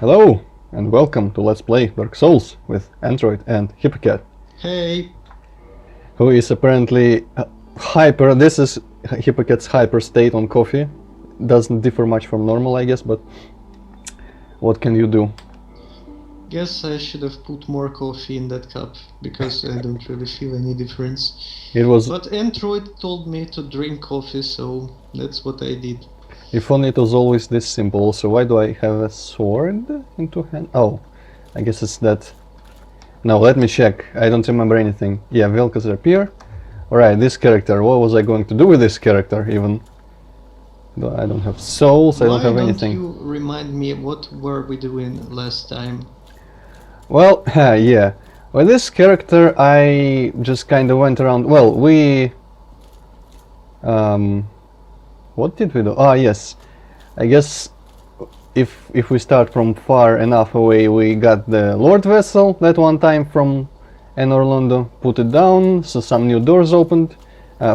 Hello and welcome to Let's Play Dark Souls with Antroid and hipp0cat, Hey! who is apparently hyper. This is hipp0cat's hyper state on coffee. Doesn't differ much from normal, I guess, but what can you do? Guess I should have put more coffee in that cup, because I don't really feel any difference. It was. But Antroid told me to drink coffee, so that's what I did. If only it was always this simple. So why do I have a sword in two hands? Oh, I guess it's that. No, let me check. I don't remember anything. Yeah, Velka's rapier. Alright, this character. What was I going to do with this character even? I don't have souls, I don't have anything. Why don't you remind me what were we doing last time? Well, yeah. With this character I just kind of went around. Well, we... what did we do? Ah, yes. I guess if we start from far enough away, we got the Lord Vessel that one time from Orlando, put it down, so some new doors opened.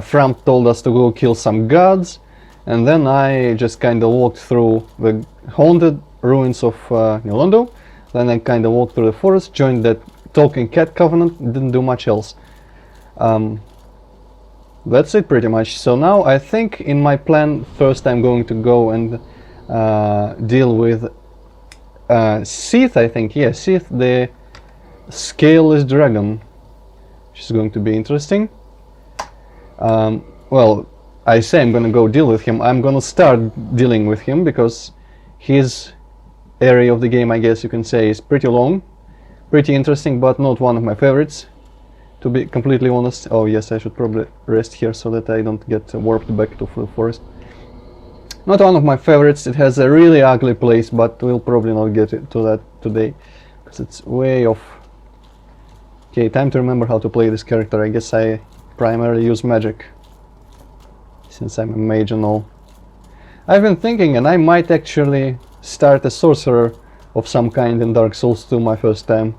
Framp told us to go kill some gods, and then I just kind of walked through the haunted ruins of Orlando. Then I kind of walked through the forest, joined that talking cat covenant, didn't do much else. That's it pretty much. So now I think in my plan first I'm going to go and deal with Seath, I think. Yeah, Seath, the scaleless dragon, which is going to be interesting. Well, I say I'm gonna go deal with him. I'm gonna start dealing with him because his area of the game, I guess you can say, is pretty long, pretty interesting, but not one of my favorites, to be completely honest. Oh yes, I should probably rest here so that I don't get warped back to the forest. Not one of my favorites. It has a really ugly place, but we'll probably not get to that today because it's way off. Okay, time to remember how to play this character. I guess I primarily use magic since I'm a mage and all. I've been thinking, and I might actually start a sorcerer of some kind in Dark Souls 2 my first time.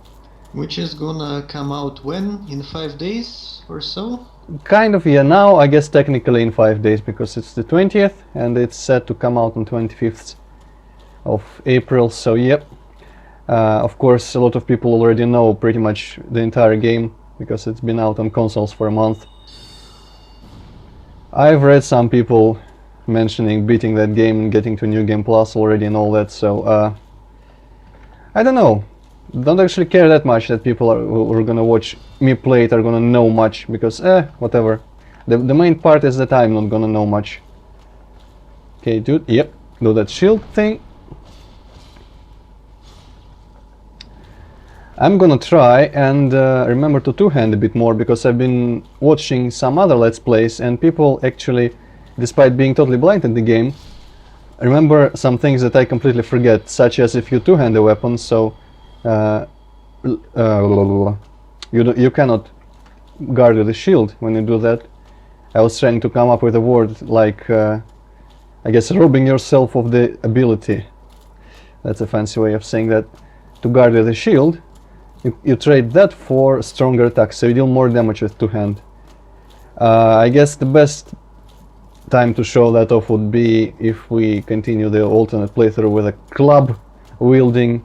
Which is gonna come out when? In 5 days or so? Kind of, yeah. Now I guess technically in 5 days, because it's the 20th and it's set to come out on 25th of April, so yep. Of course a lot of people already know pretty much the entire game because it's been out on consoles for a month. I've read some people mentioning beating that game and getting to New Game Plus already and all that, so I don't know. Don't actually care that much that people who are gonna watch me play it are gonna know much, because whatever. The main part is that I'm not gonna know much. Okay, dude, yep, do that shield thing. I'm gonna try and remember to two-hand a bit more, because I've been watching some other Let's Plays and people actually, despite being totally blind in the game, remember some things that I completely forget, such as if you two-hand a weapon, so you cannot guard with a shield when you do that. I was trying to come up with a word like, I guess, robbing yourself of the ability. That's a fancy way of saying that. To guard with a shield, you trade that for stronger attacks, so you deal more damage with two hand. I guess the best time to show that off would be if we continue the alternate playthrough with a club wielding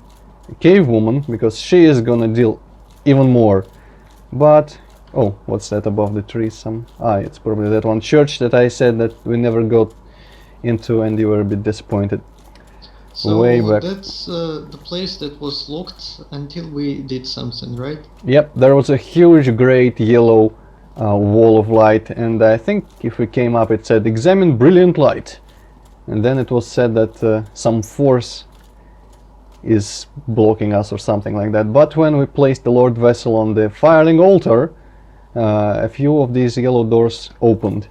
cave woman, because she is gonna deal even more. But oh, what's that above the trees? It's probably that one church that I said that we never got into and you were a bit disappointed. So way back. That's the place that was locked until we did something, right? Yep, there was a huge great yellow wall of light, and I think if we came up it said examine brilliant light, and then it was said that some force is blocking us or something like that. But when we placed the Lord Vessel on the firing altar, a few of these yellow doors opened.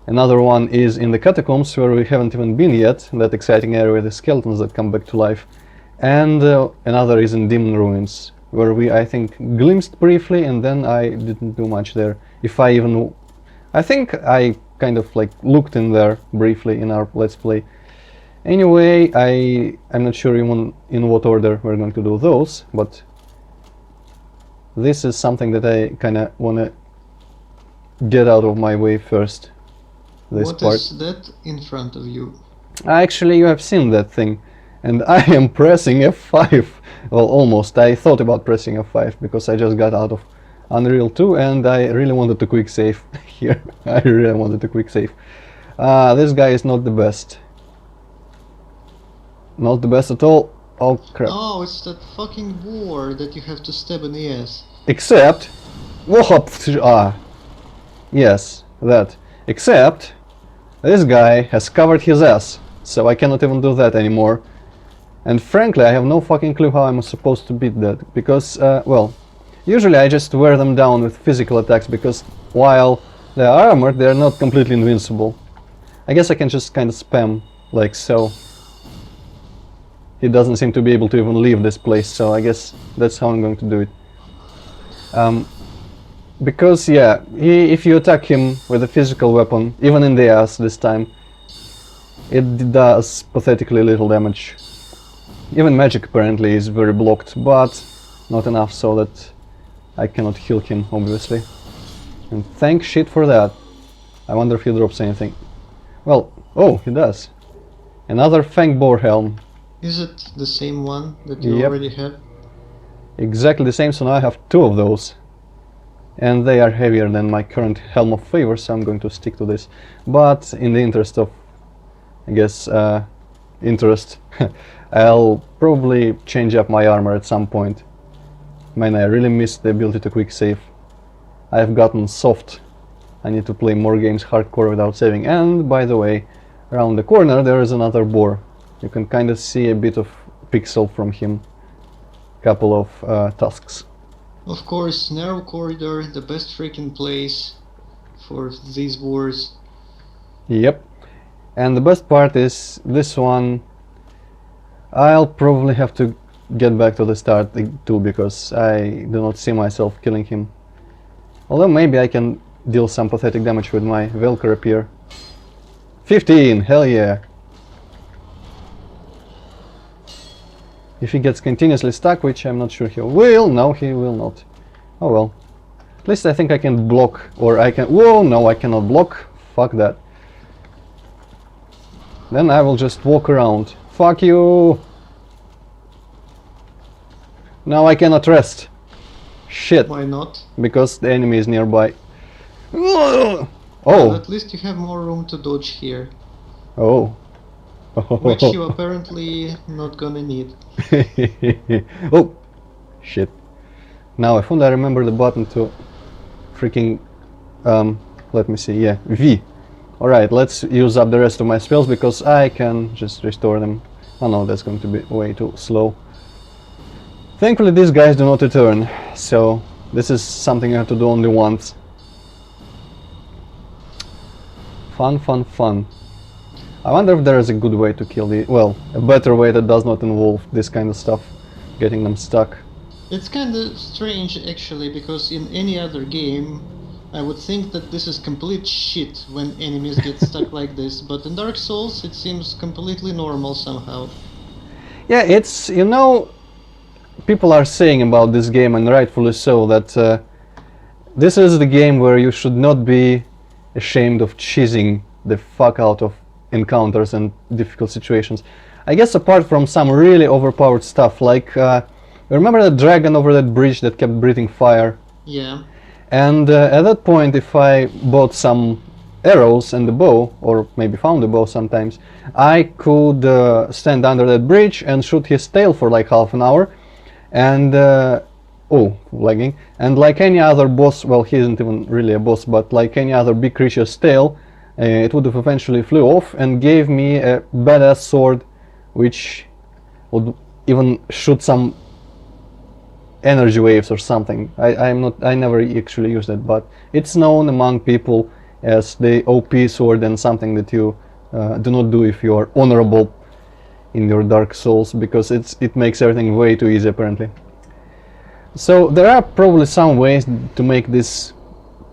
Another one is in the catacombs, where we haven't even been yet, that exciting area with the skeletons that come back to life. And another is in Demon Ruins, where we, I think, glimpsed briefly, and then I didn't do much there. If I even... I think I kind of like looked in there briefly in our Let's Play. Anyway, I'm not sure even in what order we're going to do those, but this is something that I kinda wanna get out of my way first. This What part. is that in front of you? Actually, you have seen that thing, and I am pressing F5. Well, almost. I thought about pressing F5 because I just got out of Unreal 2 and I really wanted to quick save here. I really wanted to quick save. This guy is not the best. Not the best at all. Oh crap. Oh, it's that fucking boar that you have to stab in the ass. Except... Whoop! Yes, that. Except... This guy has covered his ass, so I cannot even do that anymore. And frankly, I have no fucking clue how I'm supposed to beat that, because, well, usually I just wear them down with physical attacks, because while they are armored, they are not completely invincible. I guess I can just kind of spam, like so. He doesn't seem to be able to even leave this place, so I guess that's how I'm going to do it. Because, yeah, if you attack him with a physical weapon, even in the ass this time, it does pathetically little damage. Even magic apparently is very blocked, but not enough so that I cannot heal him, obviously. And thank shit for that. I wonder if he drops anything. Well, oh, he does. Another Fang Boar Helm. Is it the same one that you Yep. already have? Exactly the same, so now I have two of those. And they are heavier than my current Helm of Favor, so I'm going to stick to this. But in the interest of, I guess, interest, I'll probably change up my armor at some point. Man, I really missed the ability to quick save. I've gotten soft. I need to play more games hardcore without saving. And, by the way, around the corner there is another boar. You can kind of see a bit of pixel from him. Couple of tusks. Of course, narrow corridor, the best freaking place for these boars. Yep. And the best part is this one. I'll probably have to get back to the start too, because I do not see myself killing him. Although maybe I can deal some pathetic damage with my Velcro Rapier. 15! Hell yeah! If he gets continuously stuck, which I'm not sure he will. No, he will not. Oh well. At least I think I can block, or I can... Whoa, no, I cannot block. Fuck that. Then I will just walk around. Fuck you! Now I cannot rest. Shit. Why not? Because the enemy is nearby. Well, Oh! at least you have more room to dodge here. Oh. Which you apparently not gonna need. Oh! Shit. Now, if only I remember the button to freaking... let me see, yeah, V. Alright, let's use up the rest of my spells, because I can just restore them. Oh no, that's going to be way too slow. Thankfully these guys do not return, so this is something I have to do only once. Fun, fun, fun. I wonder if there is a good way to kill the... well, a better way that does not involve this kind of stuff, getting them stuck. It's kinda strange actually, because in any other game I would think that this is complete shit when enemies get stuck like this, but in Dark Souls it seems completely normal somehow. Yeah, it's, you know, people are saying about this game, and rightfully so, that this is the game where you should not be ashamed of cheesing the fuck out of encounters and difficult situations. I guess apart from some really overpowered stuff, like, remember that dragon over that bridge that kept breathing fire? Yeah. And at that point, if I bought some arrows and a bow, or maybe found a bow sometimes, I could stand under that bridge and shoot his tail for like half an hour, and oh, lagging. And like any other boss, well, he isn't even really a boss, but like any other big creature's tail, it would have eventually flew off and gave me a badass sword, which would even shoot some energy waves or something. I never actually used it, but it's known among people as the OP sword, and something that you do not do if you are honorable in your Dark Souls, because it makes everything way too easy apparently. So there are probably some ways to make this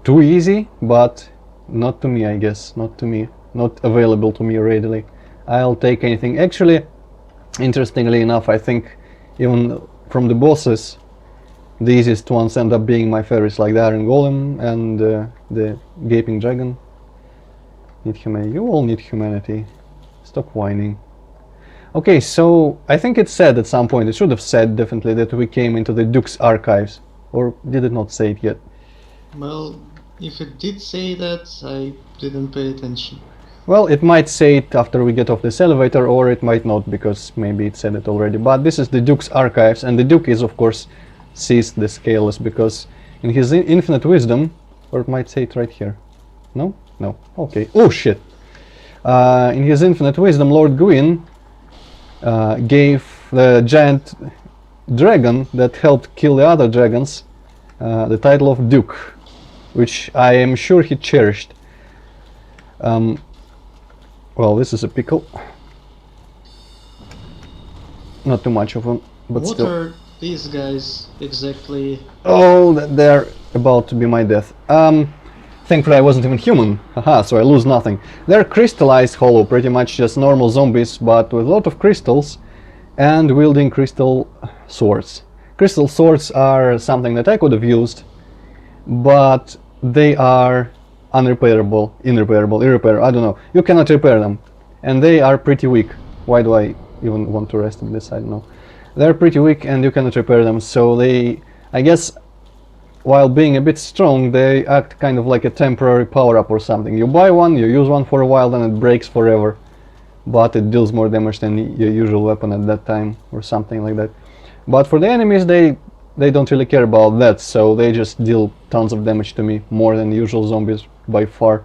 too easy, but not to me, I guess. Not to me. Not available to me readily. I'll take anything. Actually, interestingly enough, I think even from the bosses, the easiest ones end up being my favorites, like the Iron Golem and the Gaping Dragon. Need humanity. You all need humanity. Stop whining. Okay, so I think it said at some point, it should have said definitely that we came into the Duke's archives. Or did it not say it yet? Well, if it did say that, I didn't pay attention. Well, it might say it after we get off this elevator, or it might not, because maybe it said it already. But this is the Duke's archives, and the Duke is, of course, Seath the Scaleless, because in his infinite wisdom, or it might say it right here. No? No. Okay. Oh, shit! In his infinite wisdom, Lord Gwyn gave the giant dragon that helped kill the other dragons the title of Duke, which I am sure he cherished. Well, this is a pickle. Not too much of them, but What still. are these guys exactly? Oh, they're about to be my death. Thankfully I wasn't even human. Haha, so I lose nothing. They're crystallized hollow, pretty much just normal zombies, but with a lot of crystals and wielding crystal swords. Crystal swords are something that I could have used, but they are unrepairable, irreparable, I don't know. You cannot repair them. And they are pretty weak. Why do I even want to rest on this? I don't know. They're pretty weak and you cannot repair them, so they, I guess, while being a bit strong, they act kind of like a temporary power-up or something. You buy one, you use one for a while, then it breaks forever. But it deals more damage than your usual weapon at that time, or something like that. But for the enemies, they don't really care about that, so they just deal tons of damage to me, more than usual zombies by far.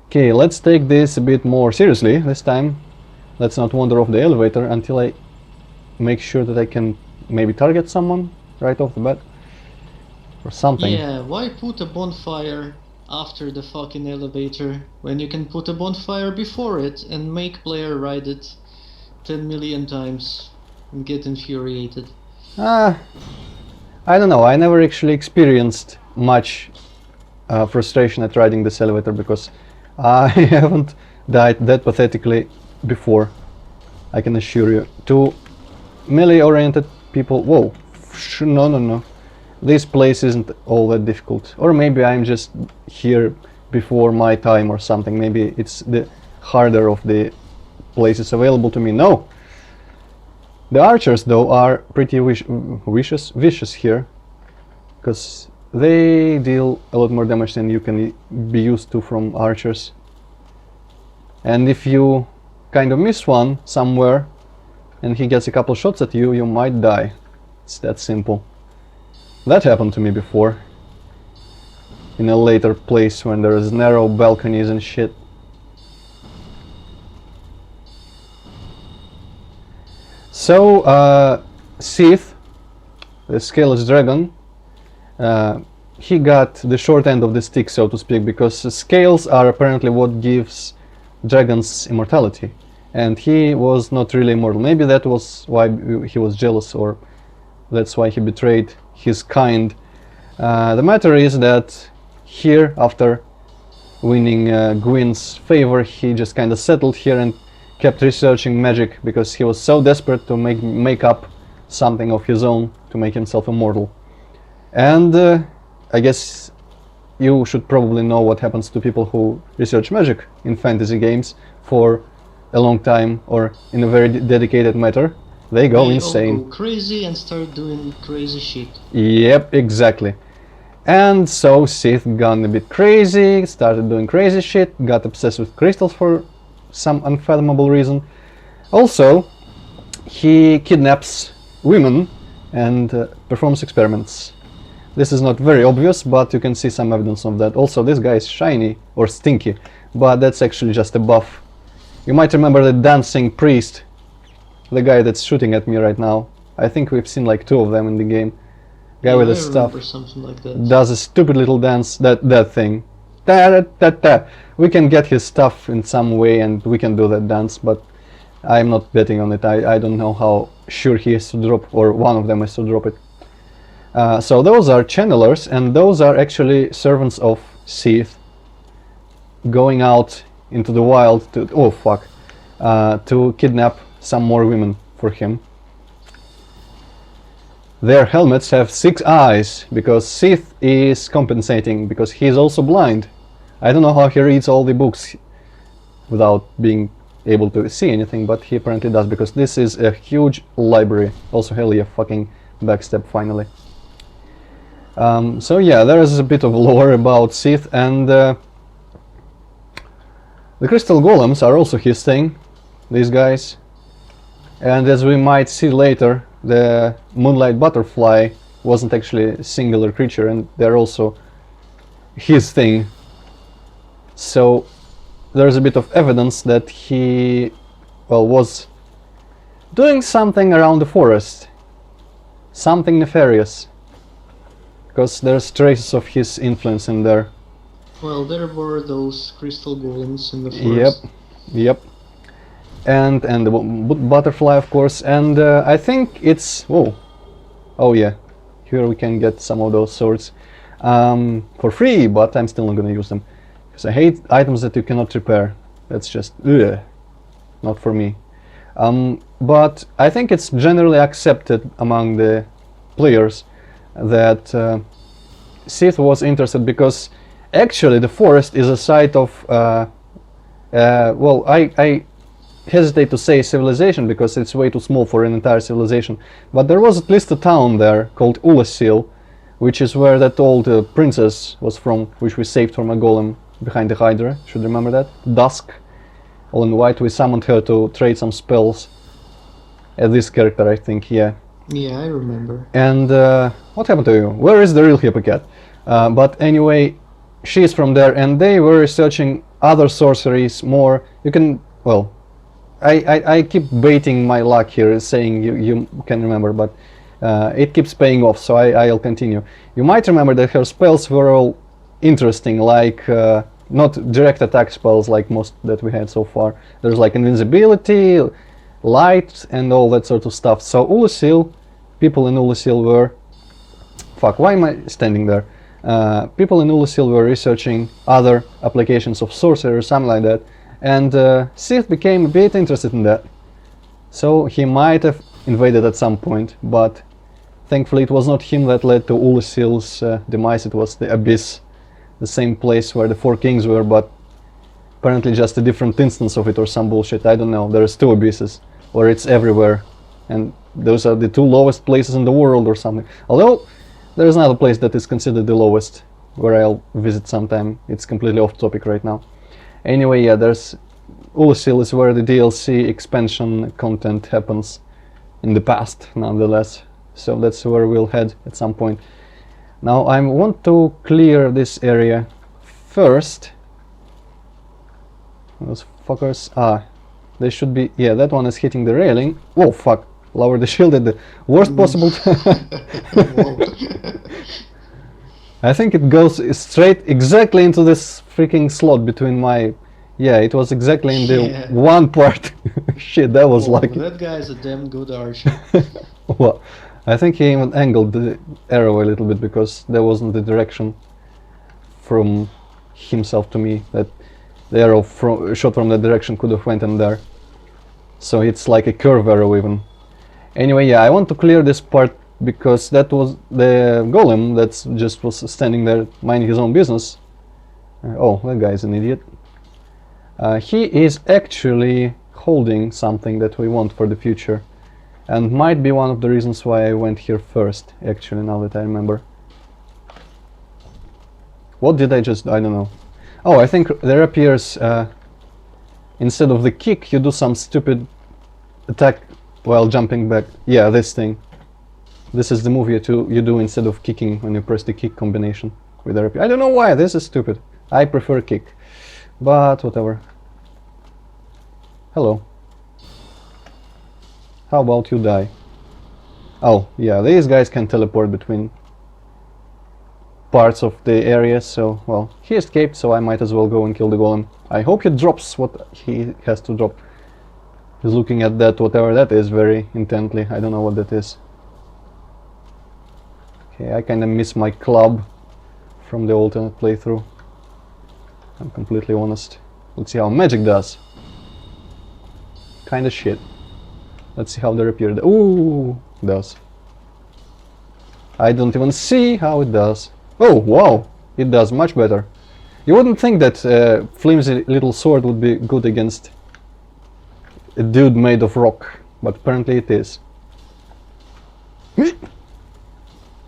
Okay, let's take this a bit more seriously this time. Let's not wander off the elevator until I make sure that I can maybe target someone right off the bat. Or something. Yeah, why put a bonfire after the fucking elevator when you can put a bonfire before it and make player ride it 10 million times and get infuriated? I don't know, I never actually experienced much frustration at riding this elevator because I haven't died that pathetically before, I can assure you. To melee oriented people, whoa, no. This place isn't all that difficult. Or maybe I'm just here before my time or something. Maybe it's the harder of the places available to me. No! The archers, though, are pretty vicious here. Because they deal a lot more damage than you can be used to from archers. And if you kind of miss one somewhere and he gets a couple shots at you, you might die. It's that simple. That happened to me before, in a later place when there's narrow balconies and shit. So, Seath, the Scaleless Dragon, he got the short end of the stick, so to speak, because scales are apparently what gives dragons immortality. And he was not really immortal. Maybe that was why he was jealous, or that's why he betrayed his kind. The matter is that here, after winning Gwyn's favor, he just kind of settled here and kept researching magic because he was so desperate to make up something of his own to make himself immortal. And I guess you should probably know what happens to people who research magic in fantasy games for a long time or in a very dedicated matter. They go insane. All go crazy and start doing crazy shit. Yep, exactly. And so Seath gone a bit crazy, started doing crazy shit, got obsessed with crystals for some unfathomable reason. Also, he kidnaps women and performs experiments. This is not very obvious, but you can see some evidence of that. Also, this guy is shiny or stinky, but that's actually just a buff. You might remember the dancing priest, the guy that's shooting at me right now. I think we've seen like 2 of them in the game. Guy with the stuff something like that. does a stupid little dance, that thing. We can get his stuff in some way and we can do that dance, but I'm not betting on it. I don't know how sure he is to drop, or one of them is to drop it. So those are channelers, and those are actually servants of Seath going out into the wild to, oh fuck, to kidnap some more women for him. Their helmets have 6 eyes, because Seath is compensating, because he's also blind. I don't know how he reads all the books without being able to see anything, but he apparently does, because this is a huge library. Also, hell yeah, fucking backstep finally. So yeah, there is a bit of lore about Seath, and the crystal golems are also his thing, these guys. And as we might see later, the moonlight butterfly wasn't actually a singular creature, and they're also his thing. So there's a bit of evidence that he, well, was doing something around the forest, something nefarious, because there's traces of his influence in there. Well, there were those crystal golems in the forest. Yep. And the butterfly, of course, and I think it's, oh yeah, here we can get some of those swords for free, but I'm still not gonna use them, because I hate items that you cannot repair. That's just not for me. But I think it's generally accepted among the players that Seath was interested, because actually the forest is a site of well, I hesitate to say civilization because it's way too small for an entire civilization, but there was at least a town there called Ulasil, which is where that old princess was from, which we saved from a golem behind the Hydra. Should remember that. Dusk, all in white. We summoned her to trade some spells. This character, I think, yeah. Yeah, I remember. And what happened to you? Where is the real hipp0cat? But anyway, she is from there, and they were researching other sorceries more. You can, well, I keep baiting my luck here, saying you can remember, but it keeps paying off, so I'll continue. You might remember that her spells were all interesting, like not direct attack spells like most that we had so far. There's like invincibility, light, and all that sort of stuff. So Ulasil, people in Ulasil were... Fuck, why am I standing there? People in Ulasil were researching other applications of sorcery or something like that, and Seath became a bit interested in that. So he might have invaded at some point, but thankfully it was not him that led to Ulasil's demise. It was the Abyss, the same place where the Four Kings were, but apparently just a different instance of it or some bullshit. I don't know. There's two abysses, or it's everywhere, and those are the two lowest places in the world or something. Although there's another place that is considered the lowest, where I'll visit sometime. It's completely off topic right now. Anyway, yeah, there's Ulasil is where the DLC expansion content happens in the past, nonetheless. So that's where we'll head at some point. Now I want to clear this area first. Those fuckers. They should be... Yeah, that one is hitting the railing. Whoa, fuck. Lower the shield at the worst possible time. I think it goes straight exactly into this freaking slot between my... Yeah, it was exactly in the one part. Shit, that was lucky. That guy's a damn good archer. Well, I think he even angled the arrow a little bit, because there wasn't the direction from himself to me that the arrow shot from that direction could have went in there. So it's like a curve arrow even. Anyway, yeah, I want to clear this part, because that was the golem that just was standing there minding his own business. Oh, that guy's an idiot. He is actually holding something that we want for the future, and might be one of the reasons why I went here first, actually, now that I remember. What did I just... I don't know. Oh, I think there appears, instead of the kick, you do some stupid attack while jumping back. Yeah, this thing. This is the move you do instead of kicking when you press the kick combination with RP. I don't know why, this is stupid. I prefer kick. But whatever. Hello. How about you die? Oh, yeah, these guys can teleport between parts of the area, so, well, he escaped, so I might as well go and kill the golem. I hope he drops what he has to drop. He's looking at that, whatever that is, very intently. I don't know what that is. Okay, I kinda miss my club from the alternate playthrough. I'm completely honest. Let's see how magic does. Kinda shit. Let's see how they appear. Ooh, does. I don't even see how it does. Oh, wow! It does much better. You wouldn't think that flimsy little sword would be good against a dude made of rock, but apparently it is.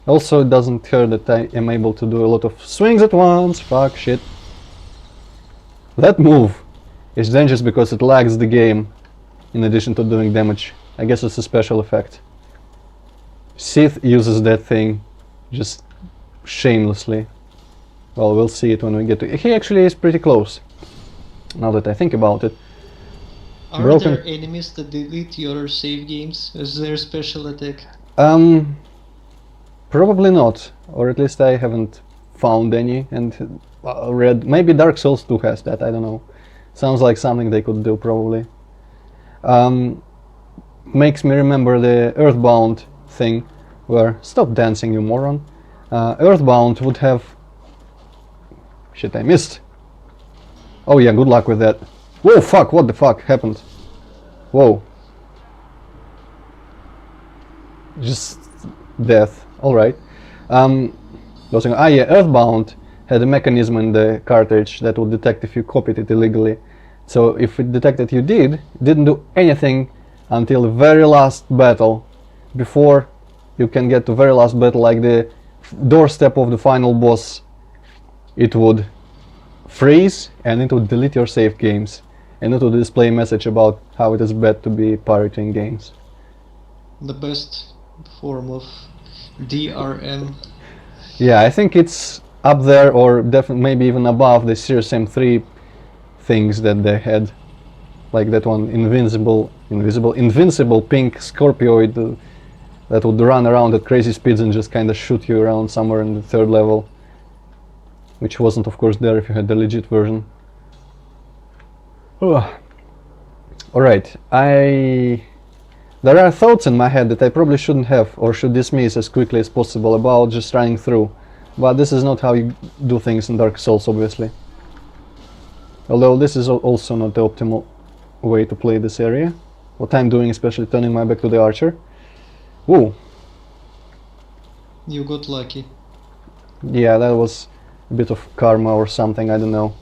Also, it doesn't hurt that I am able to do a lot of swings at once. Fuck shit. That move is dangerous because it lags the game in addition to doing damage. I guess it's a special effect. Seath uses that thing just shamelessly. Well, we'll see it when we get to... He actually is pretty close, now that I think about it. Are there enemies that delete your save games as their special attack? Probably not, or at least I haven't found any and read. Maybe Dark Souls 2 has that, I don't know. Sounds like something they could do, probably. Makes me remember the Earthbound thing, where... Stop dancing, you moron. Earthbound would have... Shit, I missed. Oh yeah, good luck with that. Whoa, fuck, what the fuck happened? Whoa. Just death, alright. Yeah, Earthbound had a mechanism in the cartridge that would detect if you copied it illegally. So if it detected you didn't do anything until the very last battle. Before you can get to very last battle, like the doorstep of the final boss, it would freeze and it would delete your save games. And it would display a message about how it is bad to be pirating games. The best form of DRM. Yeah, I think it's up there, or definitely maybe even above the Series M3 things that they had. Like that one invincible pink Scorpioid that would run around at crazy speeds and just kind of shoot you around somewhere in the 3rd level. Which wasn't, of course, there if you had the legit version. Alright, there are thoughts in my head that I probably shouldn't have or should dismiss as quickly as possible about just running through. But this is not how you do things in Dark Souls, obviously. Although this is also not the optimal way to play this area. What I'm doing, especially turning my back to the archer. Whoa! You got lucky. Yeah, that was a bit of karma or something, I don't know.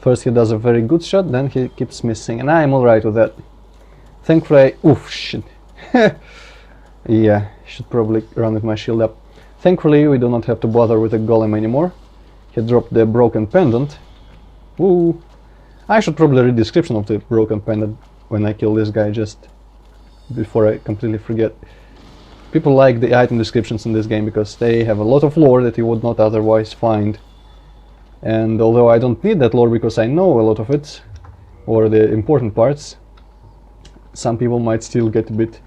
First he does a very good shot, then he keeps missing, and I'm alright with that. Thankfully oof, shit. Yeah, should probably run with my shield up. Thankfully we do not have to bother with the golem anymore. He dropped the broken pendant. Woo! I should probably read the description of the broken pendant when I kill this guy, just before I completely forget. People like the item descriptions in this game because they have a lot of lore that you would not otherwise find. And although I don't need that lore because I know a lot of it, or the important parts, some people might still get a bit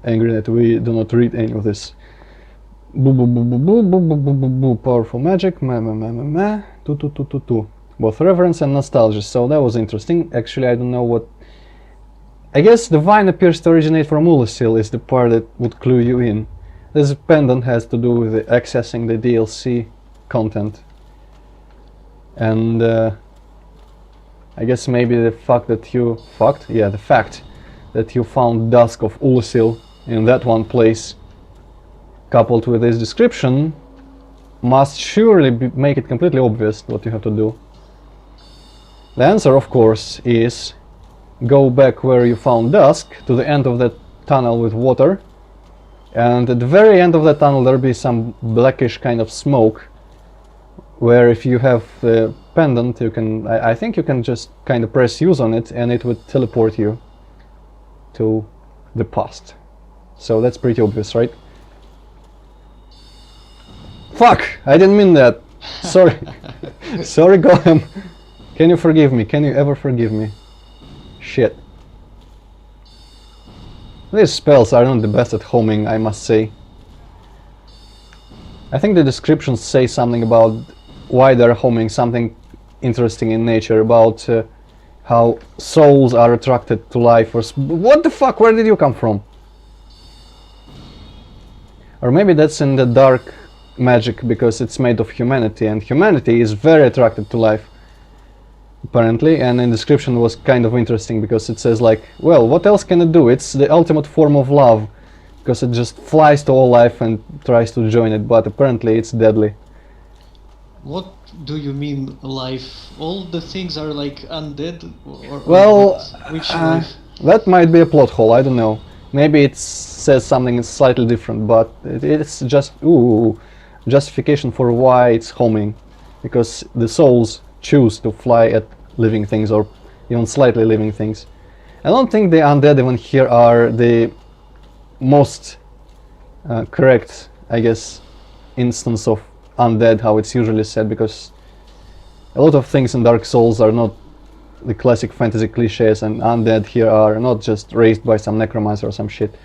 angry that we do not read any of this. Boo boo boo boo boo boo boo boo boo boo, powerful magic, both reverence and nostalgia, so that was interesting. Actually, I don't know what... I guess the vine appears to originate from Ulusil is the part that would clue you in. This pendant has to do with accessing the DLC content. And I guess maybe the fact that you... the fact that you found Dusk of Ulusil in that one place, coupled with this description, must surely make it completely obvious what you have to do. The answer, of course, is go back where you found Dusk, to the end of that tunnel with water, and at the very end of that tunnel there'll be some blackish kind of smoke, where if you have the pendant, you can... I think you can just kind of press use on it and it would teleport you to the past. So that's pretty obvious, right? Fuck! I didn't mean that! Sorry. Sorry, Golem. Can you forgive me? Can you ever forgive me? Shit. These spells are not the best at homing, I must say. I think the descriptions say something about why they're homing, something interesting in nature, about how souls are attracted to life, or... What the fuck? Where did you come from? Or maybe that's in the dark magic, because it's made of humanity, and humanity is very attracted to life, apparently. And the description was kind of interesting, because it says like, well, what else can it do? It's the ultimate form of love, because it just flies to all life and tries to join it, but apparently it's deadly. What do you mean life? All the things are like undead? Or well, which life? That might be a plot hole, I don't know. Maybe it says something slightly different, but it's just justification for why it's homing. Because the souls choose to fly at living things or even slightly living things. I don't think the undead even here are the most correct, I guess, instance of undead, how it's usually said, because a lot of things in Dark Souls are not the classic fantasy cliches, and undead here are not just raised by some necromancer or some shit.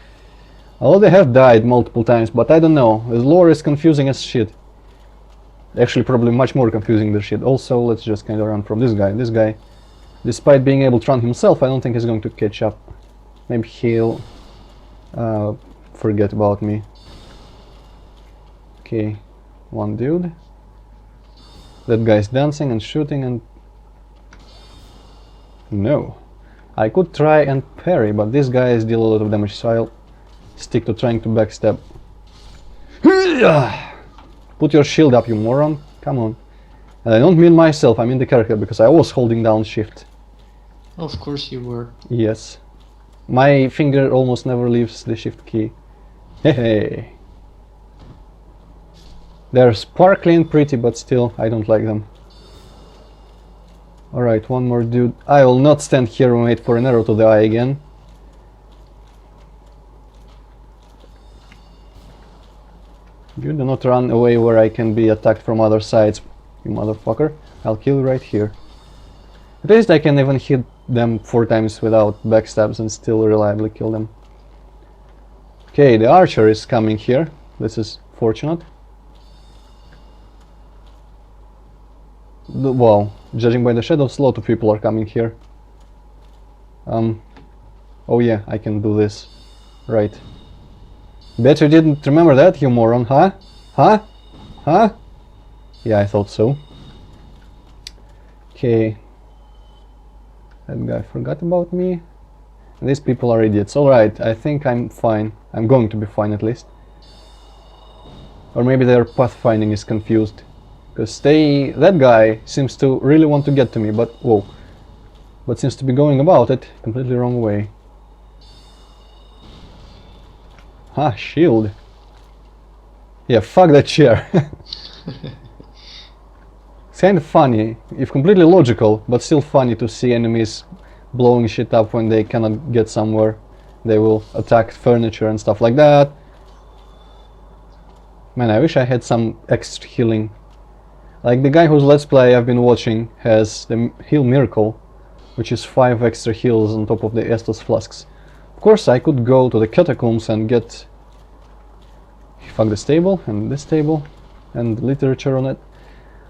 Although they have died multiple times, but I don't know, the lore is confusing as shit. Actually, probably much more confusing than shit. Also, let's just kind of run from this guy. This guy, despite being able to run himself, I don't think he's going to catch up. Maybe he'll forget about me. Okay, one dude. That guy's dancing and shooting and... No. I could try and parry, but these guys deal a lot of damage, so I'll stick to trying to backstab. Put your shield up, you moron. Come on. And I don't mean myself, I mean the character, because I was holding down shift. Of course you were. Yes. My finger almost never leaves the shift key. Hey. They're sparkly and pretty, but still, I don't like them. Alright, one more dude. I will not stand here and wait for an arrow to the eye again. You do not run away where I can be attacked from other sides, you motherfucker. I'll kill you right here. At least I can even hit them 4 times without backstabs and still reliably kill them. Okay, the archer is coming here. This is fortunate. Well, judging by the shadows, a lot of people are coming here. Oh yeah, I can do this. Right. Bet you didn't remember that, you moron, huh? Huh? Huh? Yeah, I thought so. Okay. That guy forgot about me. These people are idiots. Alright, I think I'm fine. I'm going to be fine at least. Or maybe their pathfinding is confused. Because that guy seems to really want to get to me, but whoa. But seems to be going about it completely wrong way. Ah, shield. Yeah, fuck that chair. It's kind of funny, if completely logical, but still funny to see enemies blowing shit up when they cannot get somewhere. They will attack furniture and stuff like that. Man, I wish I had some extra healing. Like the guy whose let's play I've been watching has the heal miracle, which is 5 extra heals on top of the Estus flasks. Of course I could go to the catacombs and get... Fuck this table and this table and literature on it.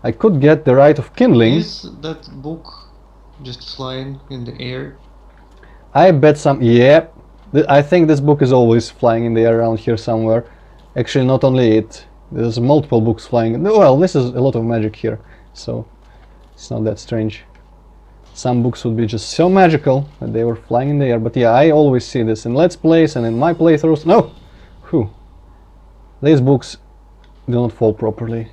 I could get the Rite of Kindling. Is that book just flying in the air? I bet some... Yeah, I think this book is always flying in the air around here somewhere. Actually, not only it. There's multiple books flying. Well, this is a lot of magic here, so it's not that strange. Some books would be just so magical that they were flying in the air. But yeah, I always see this in Let's Plays and in my playthroughs. No! Whew. These books do not fall properly.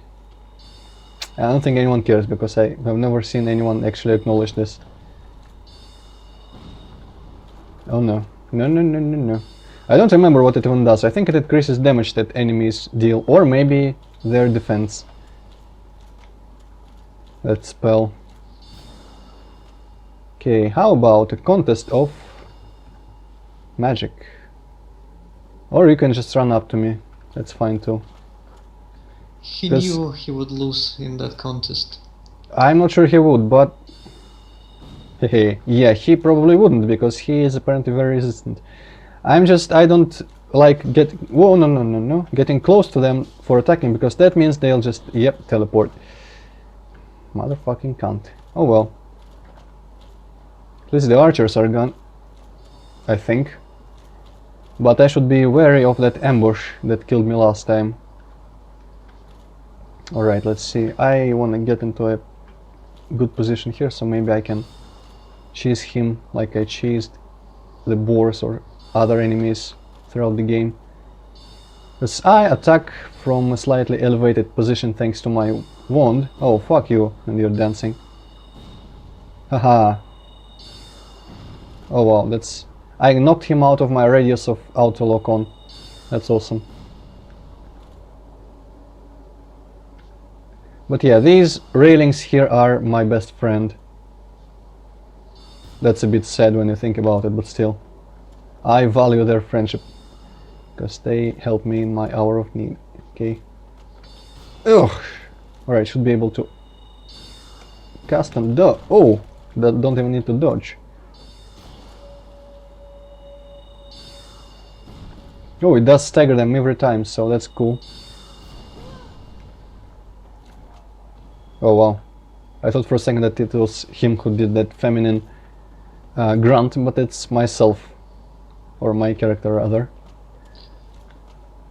I don't think anyone cares, because I have never seen anyone actually acknowledge this. Oh no. No, no, no, no, no. I don't remember what it even does. I think it increases damage that enemies deal, or maybe their defense. That spell. Okay, how about a contest of magic? Or you can just run up to me. That's fine too. He knew he would lose in that contest. I'm not sure he would, but... yeah, he probably wouldn't, because he is apparently very resistant. I don't like whoa, no, no, no, no. Getting close to them for attacking, because that means they'll just, yep, teleport. Motherfucking cunt. Oh well. At least the archers are gone, I think. But I should be wary of that ambush that killed me last time. Alright, let's see. I want to get into a good position here, so maybe I can cheese him like I cheesed the boars or other enemies throughout the game. As I attack from a slightly elevated position thanks to my wand. Oh, fuck you, and you're dancing. Haha. Oh wow, that's I knocked him out of my radius of auto lock on. That's awesome. But yeah, these railings here are my best friend. That's a bit sad when you think about it, but still. I value their friendship. Because they help me in my hour of need. Okay. Ugh. Alright, should be able to cast and dodge. Oh! That don't even need to dodge. Oh, it does stagger them every time, so that's cool. Oh wow. I thought for a second that it was him who did that feminine grunt, but it's myself. Or my character rather.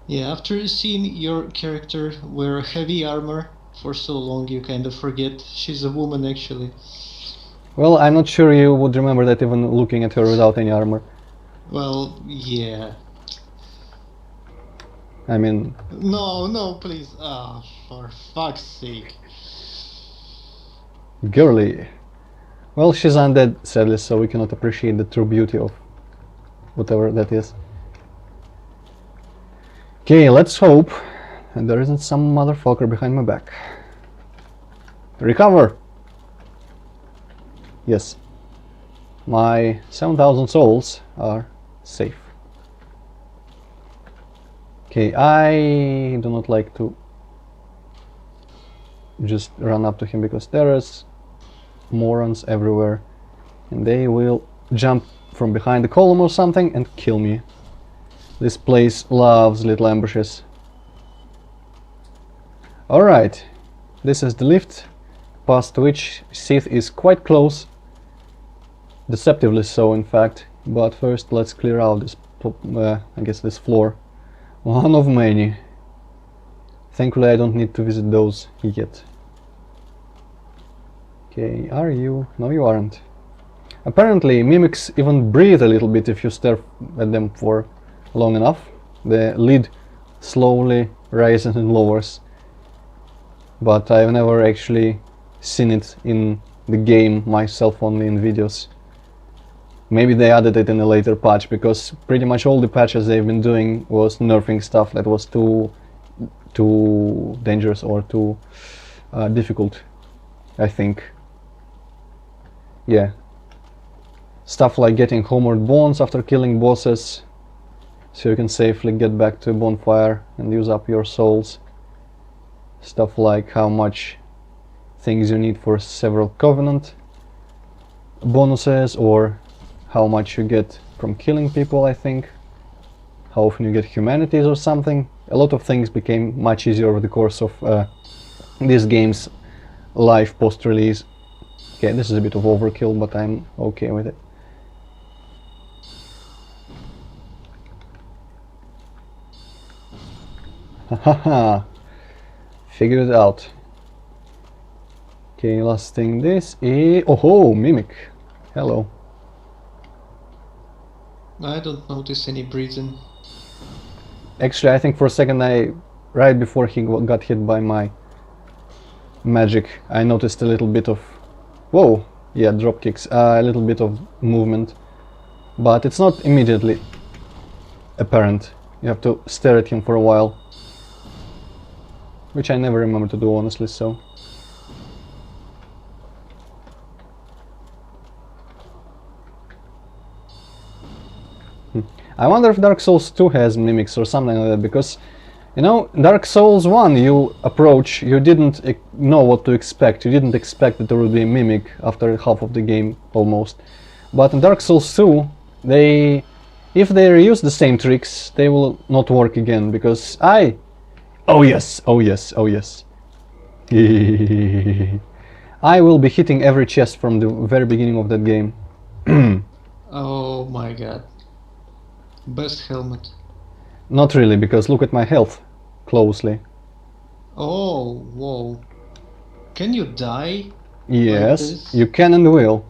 Yeah, after seeing your character wear heavy armor for so long, you kind of forget she's a woman actually. Well, I'm not sure you would remember that even looking at her without any armor. Well, yeah. I mean... No, no, please. Ah, for fuck's sake. Girly. Well, she's undead, sadly, so we cannot appreciate the true beauty of whatever that is. Okay, let's hope that there isn't some motherfucker behind my back. Recover! Yes. My 7,000 souls are safe. Okay, I do not like to just run up to him because there is morons everywhere and they will jump from behind the column or something and kill me. This place loves little ambushes. Alright, this is the lift past which Seath is quite close. Deceptively so, in fact. But first let's clear out this, I guess this floor. One of many. Thankfully I don't need to visit those yet. Okay, are you? No, you aren't. Apparently mimics even breathe a little bit if you stare at them for long enough. The lid slowly rises and lowers. But I've never actually seen it in the game myself, only in videos. Maybe they added it in a later patch, because pretty much all the patches they've been doing was nerfing stuff that was too dangerous or too difficult, I think. Yeah. Stuff like getting homeward bones after killing bosses, so you can safely get back to a bonfire and use up your souls. Stuff like how much things you need for several covenant bonuses, or how much you get from killing people, I think. How often you get humanities or something. A lot of things became much easier over the course of this game's life post-release. Okay, this is a bit of overkill, but I'm okay with it. Haha, figured it out. Okay, last thing, this is... Oh, mimic. Hello. I don't notice any breathing. Actually, I think for a second right before he got hit by my magic, I noticed a little bit of... Whoa! Yeah, drop kicks. A little bit of movement. But it's not immediately apparent. You have to stare at him for a while. Which I never remember to do, honestly, so... I wonder if Dark Souls 2 has mimics or something like that, because, you know, Dark Souls 1 you approach, you didn't know what to expect. You didn't expect that there would be a mimic after half of the game, almost. But in Dark Souls 2, if they reuse the same tricks, they will not work again, because Oh yes, oh yes, oh yes. I will be hitting every chest from the very beginning of that game. Oh my god. Best helmet. Not really, because look at my health closely. Oh, whoa. Can you die? Yes, you can and will.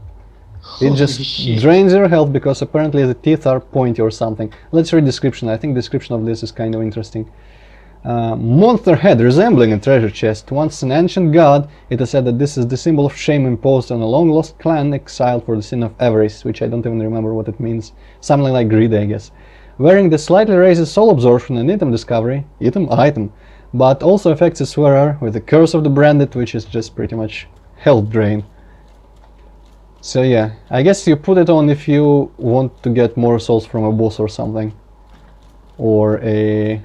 It just shit. drains your health because apparently the teeth are pointy or something. Let's read description. I think description of this is kind of interesting. Monster head resembling a treasure chest. Once an ancient god, it is said that this is the symbol of shame imposed on a long-lost clan exiled for the sin of avarice, which I don't even remember what it means. Something like greed, I guess. Wearing this slightly raises soul absorption and item discovery, item, but also affects its wearer with the curse of the branded, which is just pretty much health drain. So yeah, I guess you put it on if you want to get more souls from a boss or something. Or a...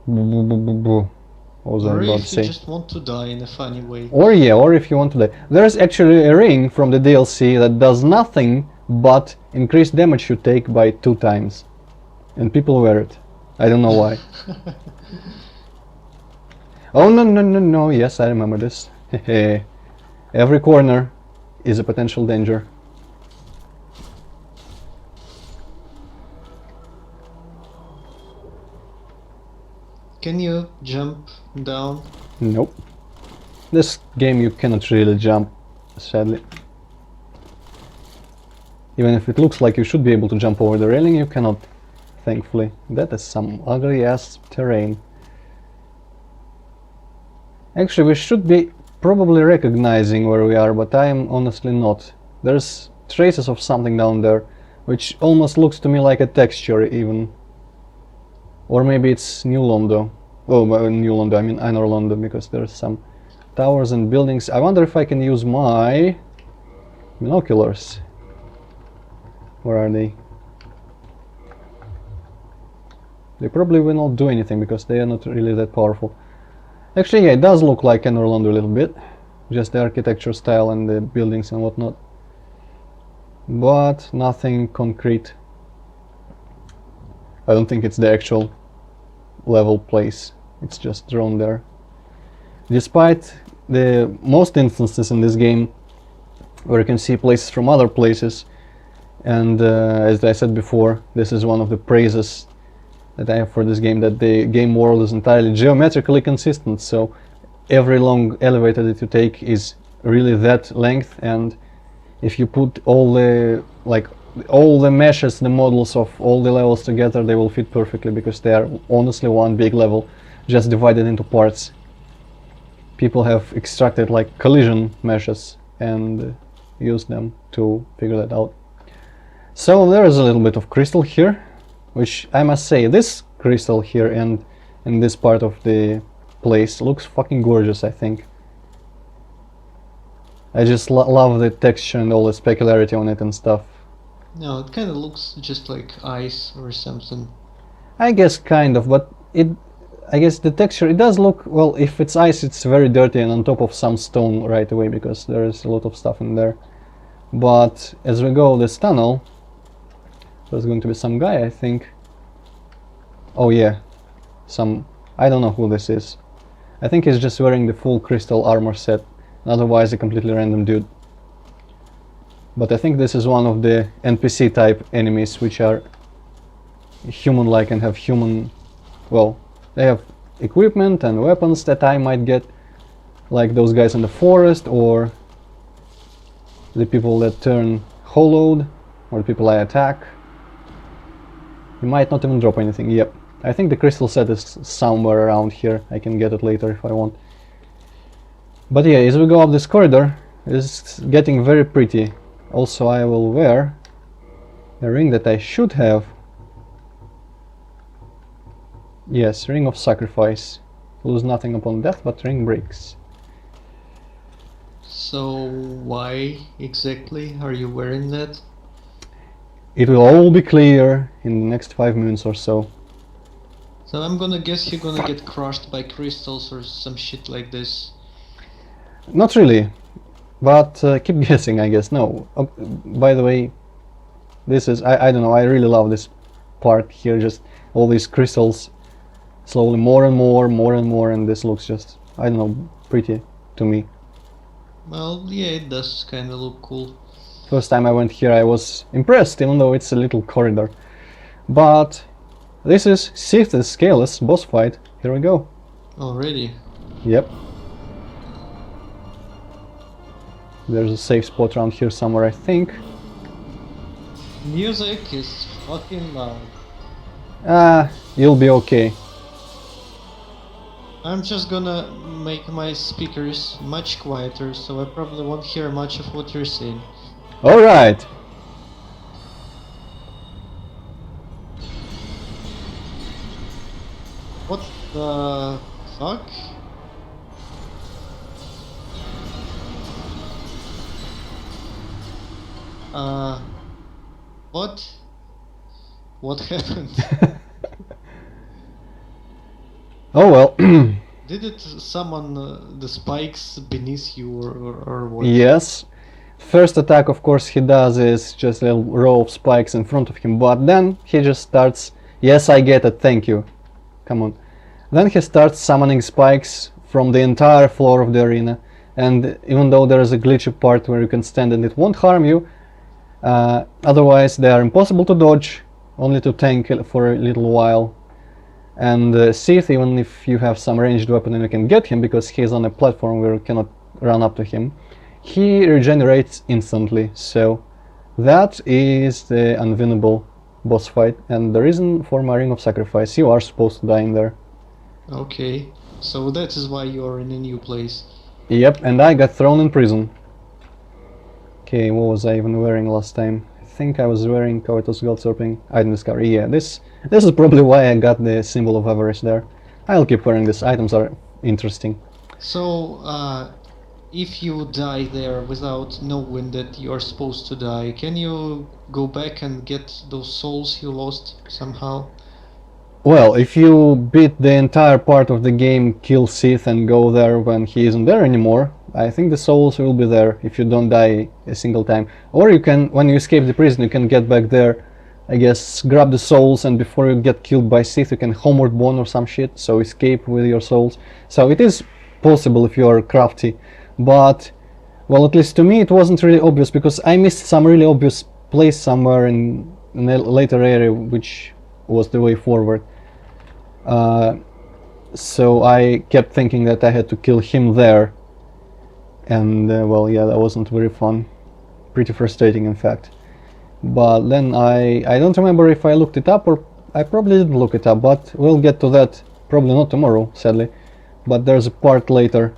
what was I about to say? Or if you just want to die in a funny way. Or yeah, or if you want to die. There's actually a ring from the DLC that does nothing but increase damage you take by 2 times. And people wear it. I don't know why. Oh no, yes, I remember this. Every corner is a potential danger. Can you jump down? Nope. This game you cannot really jump, sadly. Even if it looks like you should be able to jump over the railing, you cannot, thankfully. That is some ugly ass terrain. Actually, we should be probably recognizing where we are, but I am honestly not. There's traces of something down there, which almost looks to me like a texture even. Or maybe it's New Londo. Oh, New Londo, I mean Anor Londo, because there's some towers and buildings. I wonder if I can use my binoculars. Where are they? They probably will not do anything because they are not really that powerful. Actually, yeah, it does look like Anor Londo a little bit. Just the architecture style and the buildings and whatnot. But nothing concrete. I don't think it's the actual level place. It's just drawn there. Despite the most instances in this game where you can see places from other places, and as I said before, this is one of the praises that I have for this game, that the game world is entirely geometrically consistent, so every long elevator that you take is really that length, and if you put all the meshes, the models of all the levels together, they will fit perfectly because they are honestly one big level just divided into parts. People have extracted like collision meshes and used them to figure that out. So there is a little bit of crystal here, which I must say, this crystal here and in this part of the place looks fucking gorgeous, I think. I just love the texture and all the specularity on it and stuff. No, it kind of looks just like ice or something. I guess kind of, but I guess the texture, it does look, well, if it's ice, it's very dirty and on top of some stone right away because there is a lot of stuff in there. But as we go this tunnel, there's going to be some guy, I think. Oh yeah, I don't know who this is. I think he's just wearing the full crystal armor set, otherwise a completely random dude. But I think this is one of the NPC type enemies, which are human-like and have human, well, they have equipment and weapons that I might get, like those guys in the forest, or the people that turn hollowed, or the people I attack. You might not even drop anything. Yep, I think the crystal set is somewhere around here. I can get it later if I want. But yeah, as we go up this corridor, it's getting very pretty. Also, I will wear a ring that I should have. Yes, Ring of Sacrifice. Lose nothing upon death, but ring breaks. So why exactly are you wearing that? It will all be clear in the next 5 minutes or so. So I'm gonna guess you're gonna get crushed by crystals or some shit like this. Not really, but keep guessing, I guess. No, by the way, this is, I don't know, I really love this part here, just all these crystals, slowly more and more, and this looks just, I don't know, pretty to me. Well, yeah, it does kinda look cool. First time I went here I was impressed, even though it's a little corridor. But this is Seath's Scaleless boss fight. Here we go. Already? Yep. There's a safe spot around here somewhere, I think. Music is fucking loud. You'll be okay. I'm just gonna make my speakers much quieter, so I probably won't hear much of what you're saying. Alright. What the fuck? What? What happened? Oh well. Did it summon the spikes beneath you or what? Yes. First attack, of course, he does is just a little row of spikes in front of him, but then he just starts. Yes, I get it, thank you. Come on. Then he starts summoning spikes from the entire floor of the arena, and even though there is a glitchy part where you can stand and it won't harm you, otherwise they are impossible to dodge, only to tank for a little while. And Seath, even if you have some ranged weapon and you can get him, because he's on a platform where you cannot run up to him, he regenerates instantly, so that is the unwinnable boss fight, and the reason for my Ring of Sacrifice. You are supposed to die in there. Okay, so that is why you're in a new place. Yep, and I got thrown in prison. Okay, what was I even wearing last time? I think I was wearing Covetous Gold Surfing Item Discovery. Yeah, this is probably why I got the symbol of avarice there. I'll keep wearing these items, are interesting. So, if you die there without knowing that you're supposed to die, can you go back and get those souls you lost somehow? Well, if you beat the entire part of the game, kill Seath and go there when he isn't there anymore, I think the souls will be there if you don't die a single time. Or you can, when you escape the prison, you can get back there, I guess, grab the souls, and before you get killed by Seath, you can homeward bond or some shit, so escape with your souls. So it is possible if you are crafty, but, well, at least to me it wasn't really obvious, because I missed some really obvious place somewhere in a later area, which was the way forward. So I kept thinking that I had to kill him there, and well, yeah, that wasn't very fun, pretty frustrating in fact. But then I don't remember if I looked it up, or I probably didn't look it up, but we'll get to that probably not tomorrow, sadly. But there's a part later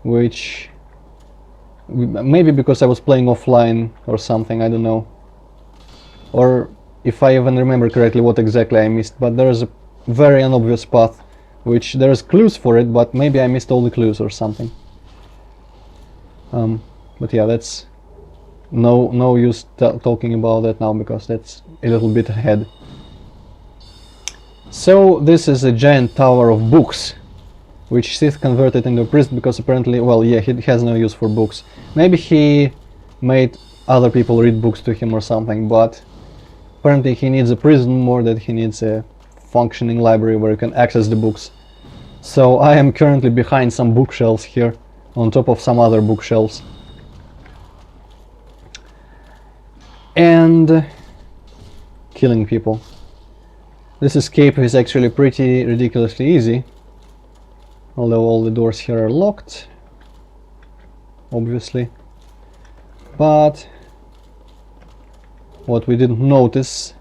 which, maybe because I was playing offline or something, I don't know, or if I even remember correctly what exactly I missed, but there is a very unobvious path which there's clues for it, but maybe I missed all the clues or something. But yeah, that's no use talking about that now, because that's a little bit ahead. So this is a giant tower of books, which Seath converted into a prison, because apparently, well, yeah, he has no use for books. Maybe he made other people read books to him or something, but apparently he needs a prison more than he needs a functioning library where you can access the books. So I am currently behind some bookshelves here, on top of some other bookshelves. And killing people. This escape is actually pretty ridiculously easy, although all the doors here are locked, obviously. But what we didn't notice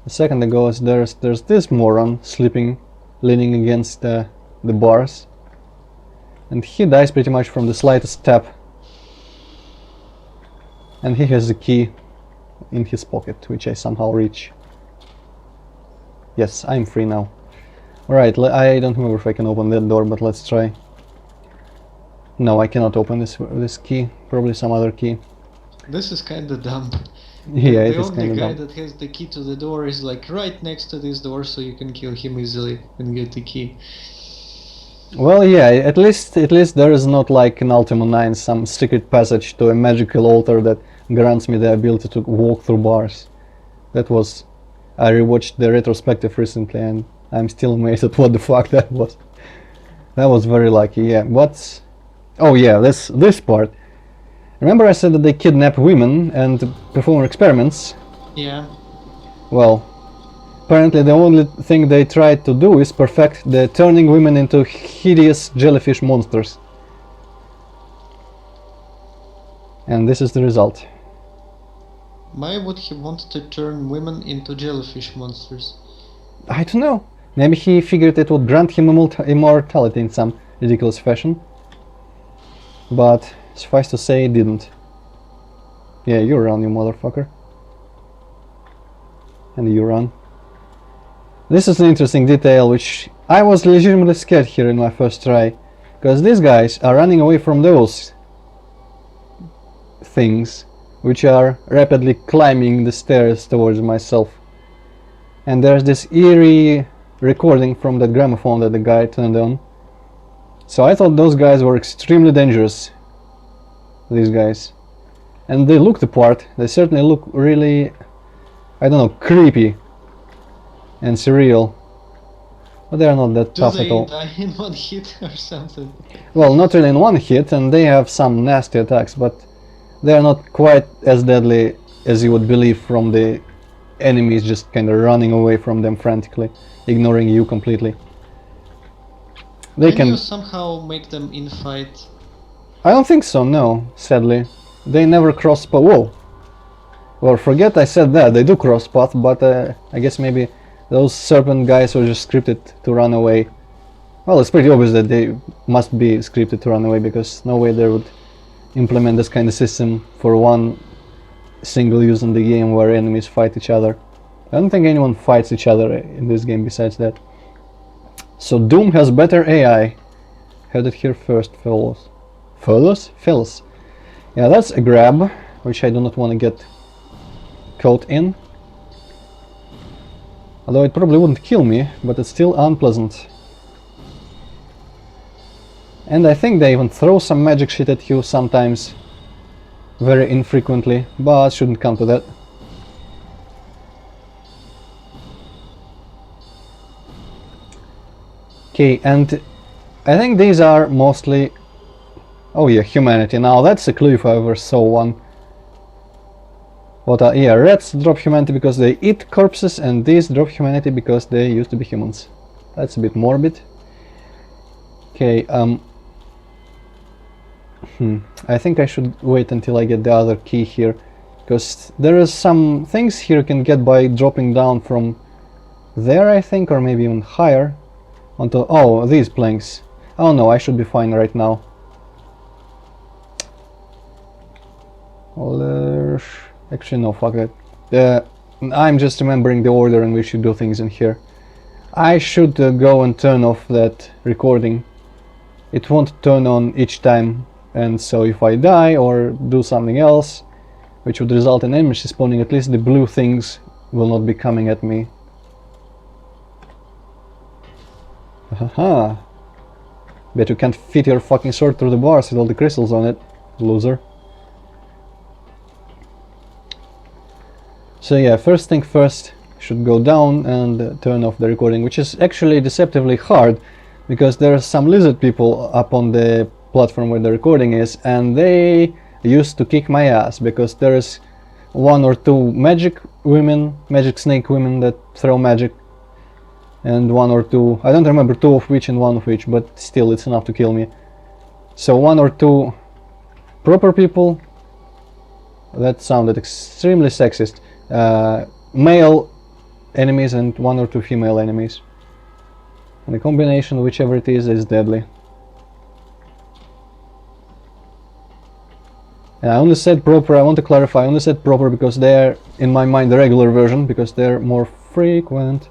a second ago is there's this moron sleeping, leaning against the bars, and he dies pretty much from the slightest tap. And he has a key in his pocket, which I somehow reach. Yes, I'm free now. Alright, I don't remember if I can open that door, but let's try. No, I cannot open this key. Probably some other key. This is kinda dumb. Yeah, it The is only kinda guy dumb. that has the key to the door is like right next to this door, so you can kill him easily and get the key. Well, yeah, at least there is not like in Ultima 9 some secret passage to a magical altar that grants me the ability to walk through bars. That was... I rewatched the retrospective recently and I'm still amazed at what the fuck that was. That was very lucky, yeah. But... oh yeah, this part. Remember I said that they kidnap women and perform experiments? Yeah. Well, apparently the only thing they tried to do is perfect the turning women into hideous jellyfish monsters. And this is the result. Why would he want to turn women into jellyfish monsters? I don't know. Maybe he figured it would grant him immortality in some ridiculous fashion. But suffice to say, it didn't. Yeah, you run, you motherfucker. And you run. This is an interesting detail, which I was legitimately scared here in my first try. Because these guys are running away from those things, which are rapidly climbing the stairs towards myself. And there's this eerie recording from that gramophone that the guy turned on. So I thought those guys were extremely dangerous. These guys. And they look the part. They certainly look really, I don't know, creepy and surreal. But they are not that tough at all. Do they die in one hit or something? Well, not really in one hit, and they have some nasty attacks, but they are not quite as deadly as you would believe from the enemies just kind of running away from them frantically, ignoring you completely. They Can can... you somehow make them infight? I don't think so, no, sadly. They never cross path. Whoa! Well, forget I said that, they do cross path, but I guess maybe those serpent guys were just scripted to run away. Well, it's pretty obvious that they must be scripted to run away, because no way they would implement this kind of system for one single use in the game where enemies fight each other. I don't think anyone fights each other in this game besides that. So Doom has better AI. Heard it here first, fellas. Fellas? Yeah, that's a grab, which I do not want to get caught in. Although it probably wouldn't kill me, but it's still unpleasant. And I think they even throw some magic shit at you sometimes. Very infrequently, but shouldn't come to that. Okay, and I think these are mostly... Oh yeah, humanity. Now that's a clue if I ever saw one. What are... Yeah, rats drop humanity because they eat corpses, and these drop humanity because they used to be humans. That's a bit morbid. Okay, I think I should wait until I get the other key here, because there is some things here you can get by dropping down from there, I think, or maybe even higher onto... Oh, these planks. Oh no, I should be fine right now. Well, actually no, fuck that. I'm just remembering the order in which you do things in here. I should go and turn off that recording. It won't turn on each time, and so if I die or do something else which would result in enemies spawning, at least the blue things will not be coming at me. Haha. Bet you can't fit your fucking sword through the bars with all the crystals on it, loser. So yeah, first thing first, should go down and turn off the recording, which is actually deceptively hard, because there are some lizard people up on the platform where the recording is, and they used to kick my ass, because there's one or two magic snake women that throw magic, and one or two, I don't remember two of which and one of which, but still it's enough to kill me. So one or two proper people, that sounded extremely sexist, male enemies and one or two female enemies. And the combination, whichever it is deadly. And I only said proper, I want to clarify, I only said proper because they're, in my mind, the regular version, because they're more frequent.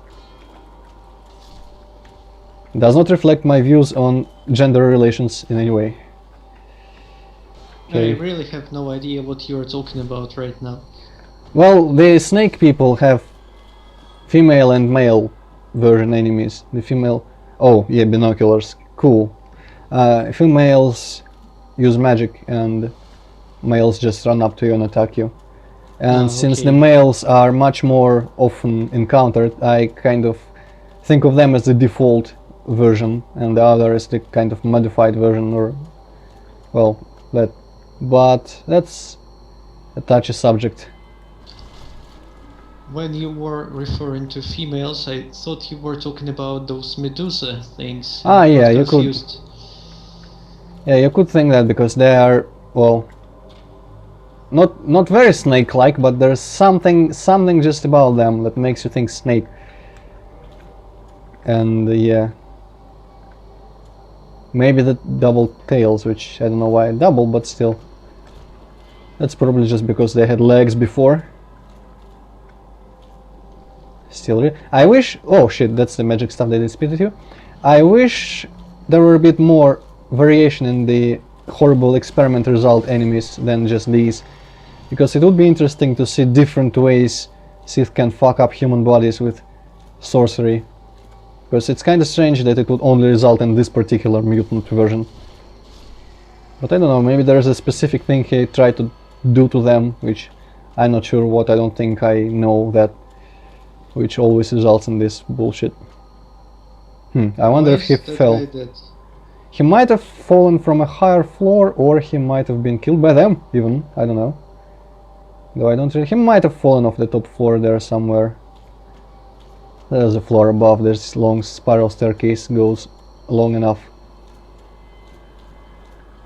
It does not reflect my views on gender relations in any way. Okay. I really have no idea what you're talking about right now. Well, the snake people have female and male version enemies. The female... Oh, yeah, binoculars. Cool. Females use magic and males just run up to you and attack you. And since the males are much more often encountered, I kind of think of them as the default version, and the other is the kind of modified version, or... well, that... But that's a touchy subject. When you were referring to females, I thought you were talking about those Medusa things. Ah, yeah, you could. Yeah, you could think that, because they are, well, not very snake-like, but there's something just about them that makes you think snake. And yeah, maybe the double tails, which I don't know why double, but still. That's probably just because they had legs before. Still, I wish. Oh shit, that's the magic stuff that is spit at you. I wish there were a bit more variation in the horrible experiment result enemies than just these, because it would be interesting to see different ways Seath can fuck up human bodies with sorcery. Because it's kind of strange that it would only result in this particular mutant version. But I don't know, maybe there's a specific thing he tried to do to them, which I'm not sure what. I don't think I know that, which always results in this bullshit. I wonder if he fell. He might have fallen from a higher floor, or he might have been killed by them, even. I don't know. Though I don't really... He might have fallen off the top floor there somewhere. There's a floor above. This long spiral staircase goes long enough.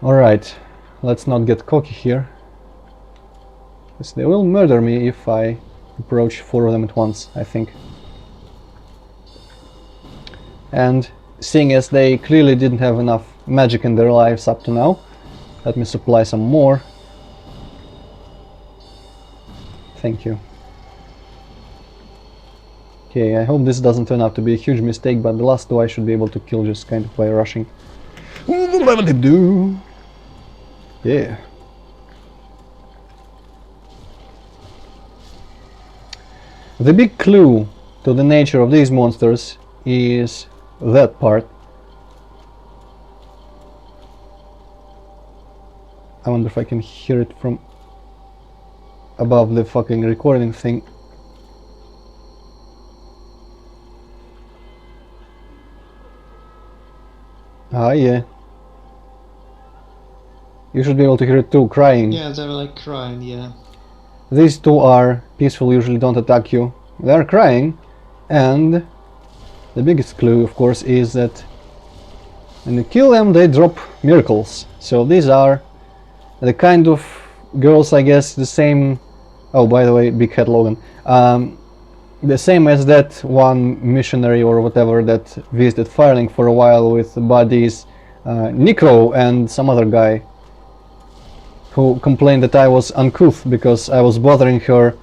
Alright, let's not get cocky here. Because they will murder me if I approach 4 of them at once, I think. And seeing as they clearly didn't have enough magic in their lives up to now, let me supply some more. Thank you. Okay, I hope this doesn't turn out to be a huge mistake, but the last two I should be able to kill just kind of by rushing. What they do? Yeah. The big clue to the nature of these monsters is that part. I wonder if I can hear it from above the fucking recording thing. Ah, yeah. You should be able to hear it too, crying. Yeah, they're like crying, yeah. These two are peaceful, usually don't attack you. They're crying, and the biggest clue, of course, is that when you kill them, they drop miracles. So these are the kind of girls, I guess, the same... Oh, by the way, Big Hat Logan. The same as that one missionary or whatever that visited Firelink for a while with buddies, Necro and some other guy, who complained that I was uncouth because I was bothering her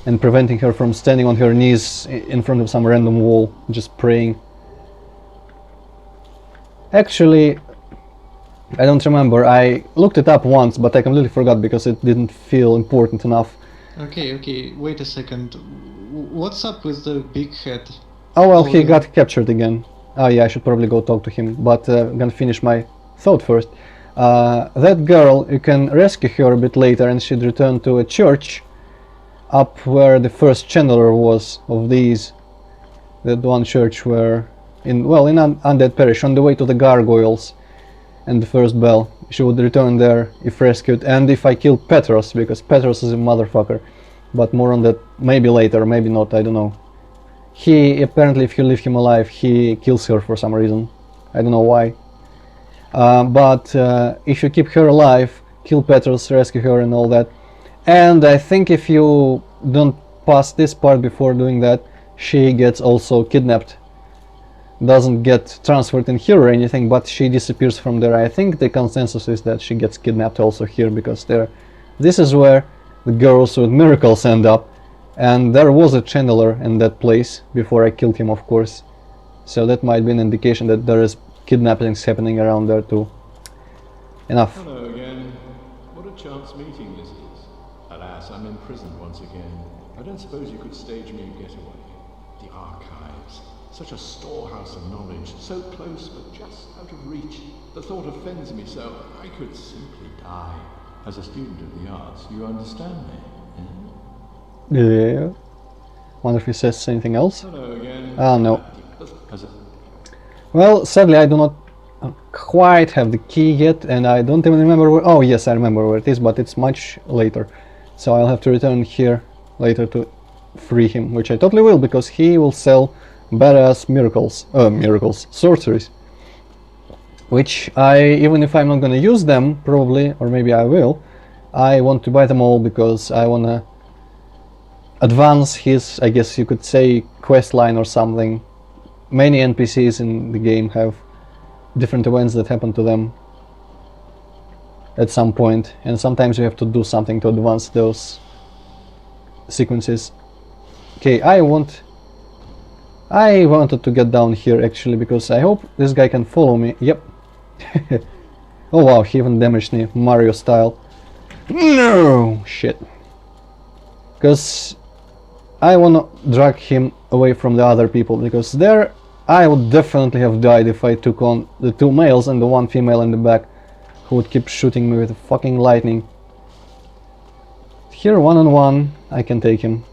and preventing her from standing on her knees in front of some random wall, just praying. Actually, I don't remember. I looked it up once, but I completely forgot because it didn't feel important enough. Okay, wait a second. What's up with the Big Hat? Oh well, he got captured again. Oh yeah, I should probably go talk to him, but I'm gonna finish my thought first. That girl, you can rescue her a bit later and she'd return to a church up where the first channeler was of these. That one church where, in Undead Parish, on the way to the gargoyles and the first bell. She would return there if rescued, and if I kill Petros, because Petros is a motherfucker. But more on that maybe later, maybe not, I don't know. He, apparently, if you leave him alive, he kills her for some reason. I don't know why. But if you keep her alive, kill Petros, rescue her and all that. And I think if you don't pass this part before doing that, she gets also kidnapped. Doesn't get transferred in here or anything, but she disappears from there. I think the consensus is that she gets kidnapped also here, because this is where the girls with miracles end up, and there was a channeler in that place before I killed him, of course. So that might be an indication that there is kidnappings happening around there too. Enough. Hello again. What a chance meeting this is. Alas, I'm imprisoned once again. I don't suppose you could stage me a getaway. The archives. Such a storehouse of knowledge, so close but just out of reach. The thought offends me so, I could simply die. As a student of the arts, you understand me? Yeah. Wonder if he says anything else? Hello again. Ah, no. Well, sadly I do not quite have the key yet, and I don't even remember where... Oh yes, I remember where it is, but it's much later. So I'll have to return here later to free him, which I totally will, because he will sell badass sorceries, which even if I'm not gonna use them, probably, or maybe I will, I want to buy them all because I wanna advance his, I guess you could say, quest line or something, many NPCs in the game have different events that happen to them at some point, and sometimes you have to do something to advance those sequences. Okay, I wanted to get down here actually, because I hope this guy can follow me. Yep. Oh wow, he even damaged me, Mario style. No! Shit. Because I wanna drag him away from the other people, because there I would definitely have died if I took on the two males and the one female in the back who would keep shooting me with fucking lightning. Here, one-on-one, I can take him,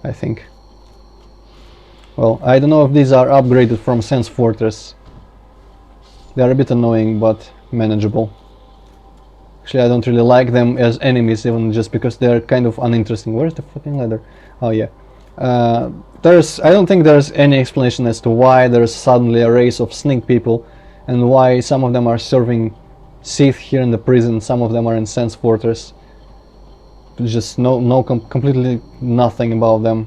I think. Well, I don't know if these are upgraded from Sense Fortress. They are a bit annoying, but manageable. Actually, I don't really like them as enemies, even just because they're kind of uninteresting. Where's the fucking ladder? Oh yeah. I don't think there's any explanation as to why there's suddenly a race of snake people, and why some of them are serving Seath here in the prison, some of them are in Sense Fortress. Just completely nothing about them.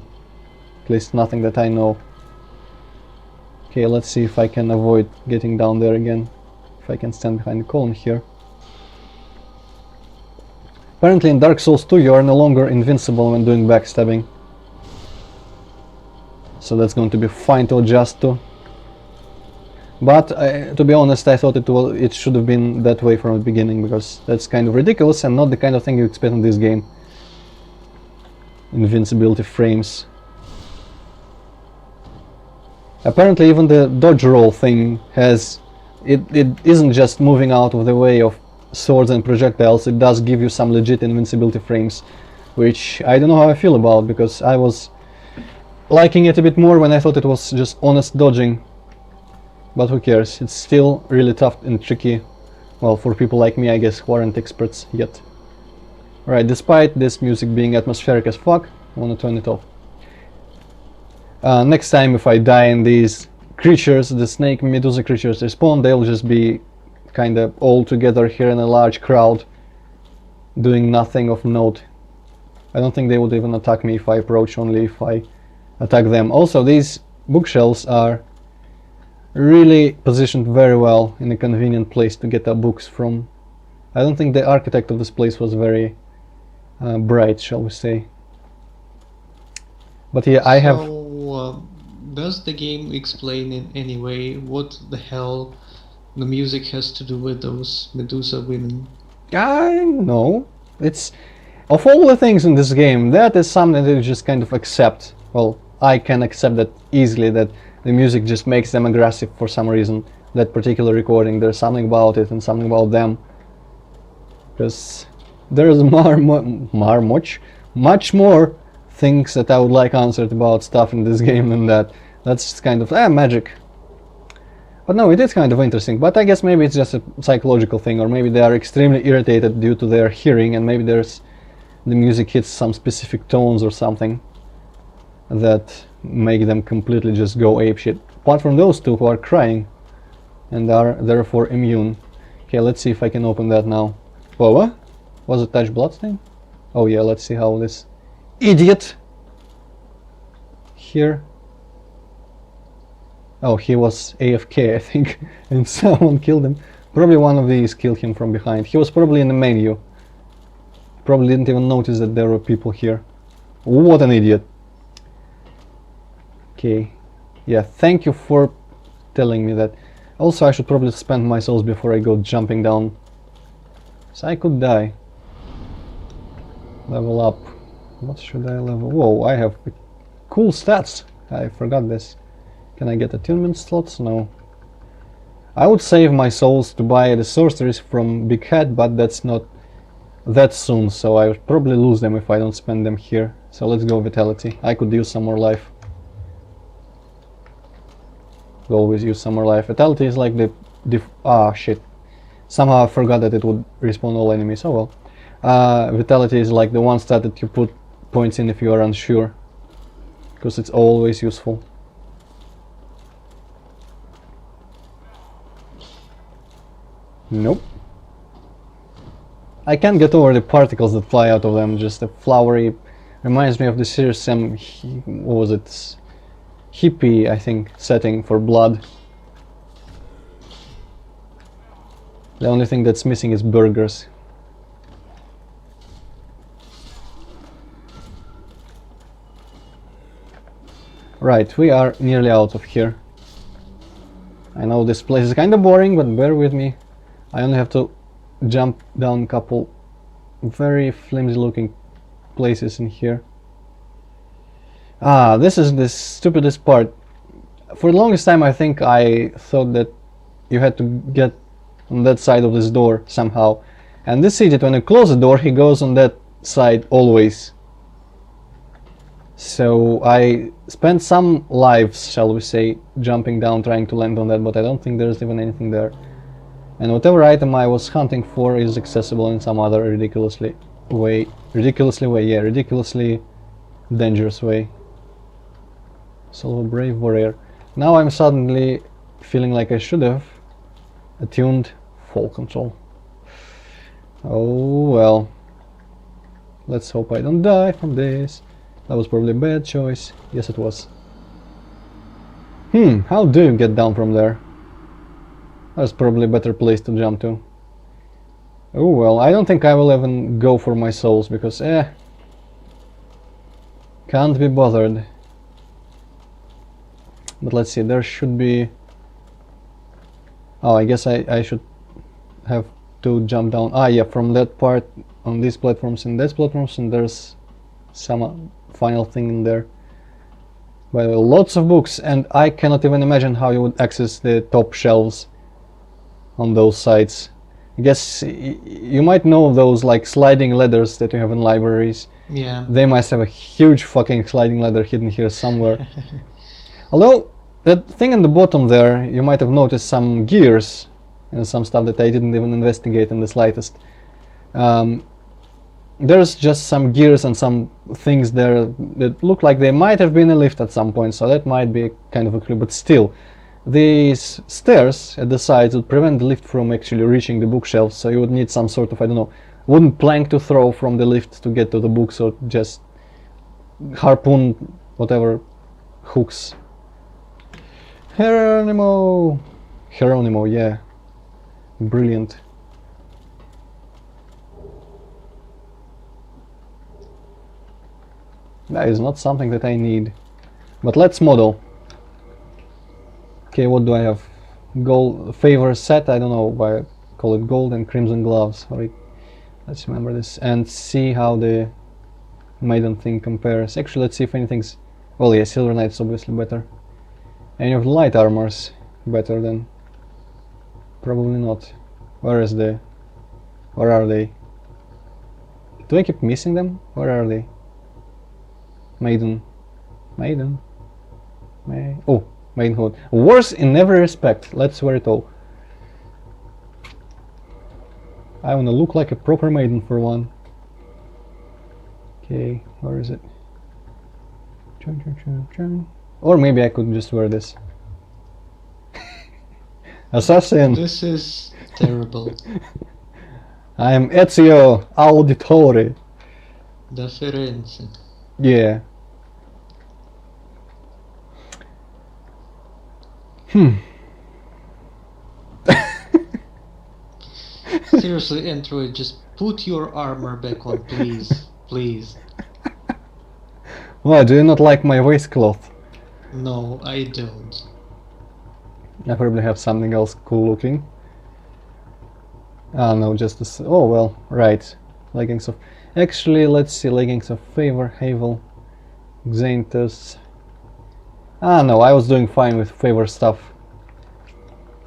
At least nothing that I know. Okay, let's see if I can avoid getting down there again. If I can stand behind the column here. Apparently in Dark Souls 2 you are no longer invincible when doing backstabbing. So that's going to be fine to adjust to. But to be honest, I thought it should have been that way from the beginning, because that's kind of ridiculous and not the kind of thing you expect in this game. Invincibility frames. Apparently even the dodge roll thing has... It isn't just moving out of the way of swords and projectiles, it does give you some legit invincibility frames, which I don't know how I feel about, because I was liking it a bit more when I thought it was just honest dodging. But who cares, it's still really tough and tricky, well, for people like me, I guess, who aren't experts yet. Right, despite this music being atmospheric as fuck, I want to turn it off. Next time if I die in these creatures, the snake medusa creatures respawn, they'll just be kinda all together here in a large crowd, doing nothing of note. I don't think they would even attack me if I approach, only if I attack them. Also, these bookshelves are really positioned very well in a convenient place to get our books from. I don't think the architect of this place was very bright, shall we say. But yeah, I have... So, does the game explain in any way what the hell the music has to do with those Medusa women? I know. It's... Of all the things in this game, that is something that you just kind of accept. Well, I can accept that easily, that the music just makes them aggressive for some reason. That particular recording, there's something about it and something about them. Because there's much more things that I would like answered about stuff in this game than that. That's just kind of magic. But no, it is kind of interesting, but I guess maybe it's just a psychological thing, or maybe they are extremely irritated due to their hearing, and maybe the music hits some specific tones or something that make them completely just go apeshit. Apart from those two who are crying and are therefore immune. Okay, let's see if I can open that now. Whoa, what? Was it touch bloodstain? Oh yeah, let's see how this idiot here. Oh, he was AFK, I think, and someone killed him. Probably one of these killed him from behind. He was probably in the menu. Probably didn't even notice that there were people here. What an idiot. Okay. Yeah, thank you for telling me that. Also, I should probably spend my souls before I go jumping down. So I could die. Level up. What should I level? Whoa, I have cool stats. I forgot this. Can I get attunement slots? No. I would save my souls to buy the sorceries from Big Hat, but that's not that soon, so I would probably lose them if I don't spend them here. So let's go Vitality. I could use some more life. We always use some more life. Vitality is like the shit. Somehow I forgot that it would respawn all enemies. Oh well. Vitality is like the one stat that you put points in if you are unsure, because it's always useful. Nope. I can't get over the particles that fly out of them. Just a flowery... Reminds me of the series what was it? hippie, I think, setting for blood. The only thing that's missing is burgers. Right, we are nearly out of here. I know this place is kind of boring, but bear with me. I only have to jump down a couple very flimsy looking places in here. Ah, this is the stupidest part. For the longest time I think I thought that you had to get on that side of this door somehow. And this idiot, when you close the door, he goes on that side always. So I spent some lives, shall we say, jumping down trying to land on that, but I don't think there's even anything there. And whatever item I was hunting for is accessible in some other ridiculously dangerous way. So brave warrior. Now I'm suddenly feeling like I should have attuned fall control. Oh well. Let's hope I don't die from this. That was probably a bad choice. Yes, it was. How do you get down from there? That's probably a better place to jump to. Oh well, I don't think I will even go for my souls because can't be bothered. But let's see, there should be... Oh, I guess I should have to jump down. Ah yeah, from that part on these platforms and these platforms, and there's some final thing in there. By the way, lots of books, and I cannot even imagine how you would access the top shelves on those sites. I guess you might know those like sliding ladders that you have in libraries. Yeah. They must have a huge fucking sliding ladder hidden here somewhere. Although that thing in the bottom there, you might have noticed some gears and some stuff that I didn't even investigate in the slightest. There's just some gears and some things there that look like they might have been a lift at some point, so that might be kind of a clue, but still. These stairs at the sides would prevent the lift from actually reaching the bookshelves, so you would need some sort of, I don't know, wooden plank to throw from the lift to get to the books, or just harpoon whatever hooks. Geronimo, yeah. Brilliant. That is not something that I need. But let's model. Okay, what do I have? Gold favor set, I don't know why I call it gold and crimson gloves. Alright, let's remember this and see how the maiden thing compares. Actually, let's see if anything's... Well, yeah, silver knight's obviously better. Any of the light armors better than... Probably not. Where are they? Do I keep missing them? Where are they? Maiden. Oh, maidenhood. Worse in every respect. Let's wear it all. I wanna look like a proper maiden for one. Okay, where is it? Or maybe I could just wear this. Assassin! This is terrible. I am Ezio Auditore. Da Firenze. Yeah. Seriously, Antroid, just put your armor back on, please. Please. Why, do you not like my waistcloth? No, I don't. I probably have something else cool looking. Ah, no, just this. Oh, well, right. Leggings of... Actually, let's see. Leggings of favor, Havel, Xanthus. Ah, no, I was doing fine with favor stuff.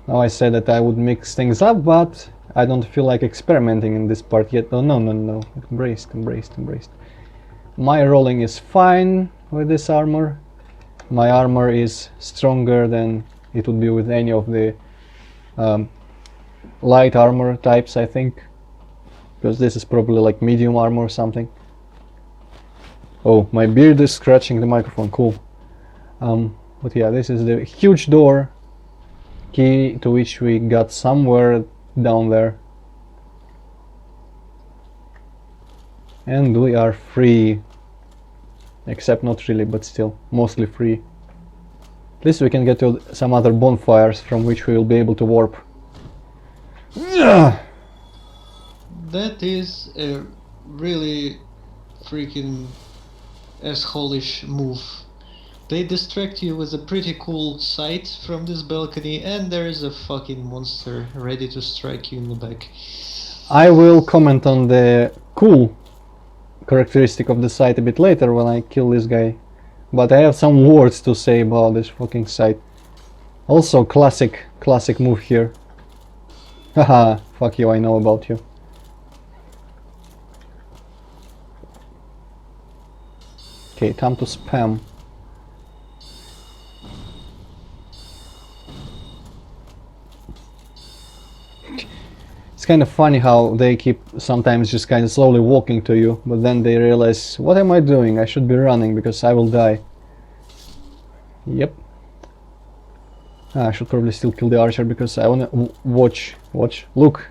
Now I said that I would mix things up, but I don't feel like experimenting in this part yet. Oh, no. Embraced. My rolling is fine with this armor. My armor is stronger than it would be with any of the light armor types, I think. Because this is probably like medium armor or something. Oh, my beard is scratching the microphone, cool. But yeah, this is the huge door, key to which we got somewhere down there. And we are free. Except not really, but still, mostly free. At least we can get to some other bonfires from which we will be able to warp. That is a really freaking asshole-ish move. They distract you with a pretty cool sight from this balcony, and there is a fucking monster ready to strike you in the back. I will comment on the cool characteristic of the site a bit later when I kill this guy. But I have some words to say about this fucking site. Also classic move here. Haha, fuck you, I know about you. Okay, time to spam. It's kind of funny how they keep sometimes just kind of slowly walking to you, but then they realize, what am I doing? I should be running because I will die. Yep. I should probably still kill the archer because I wanna look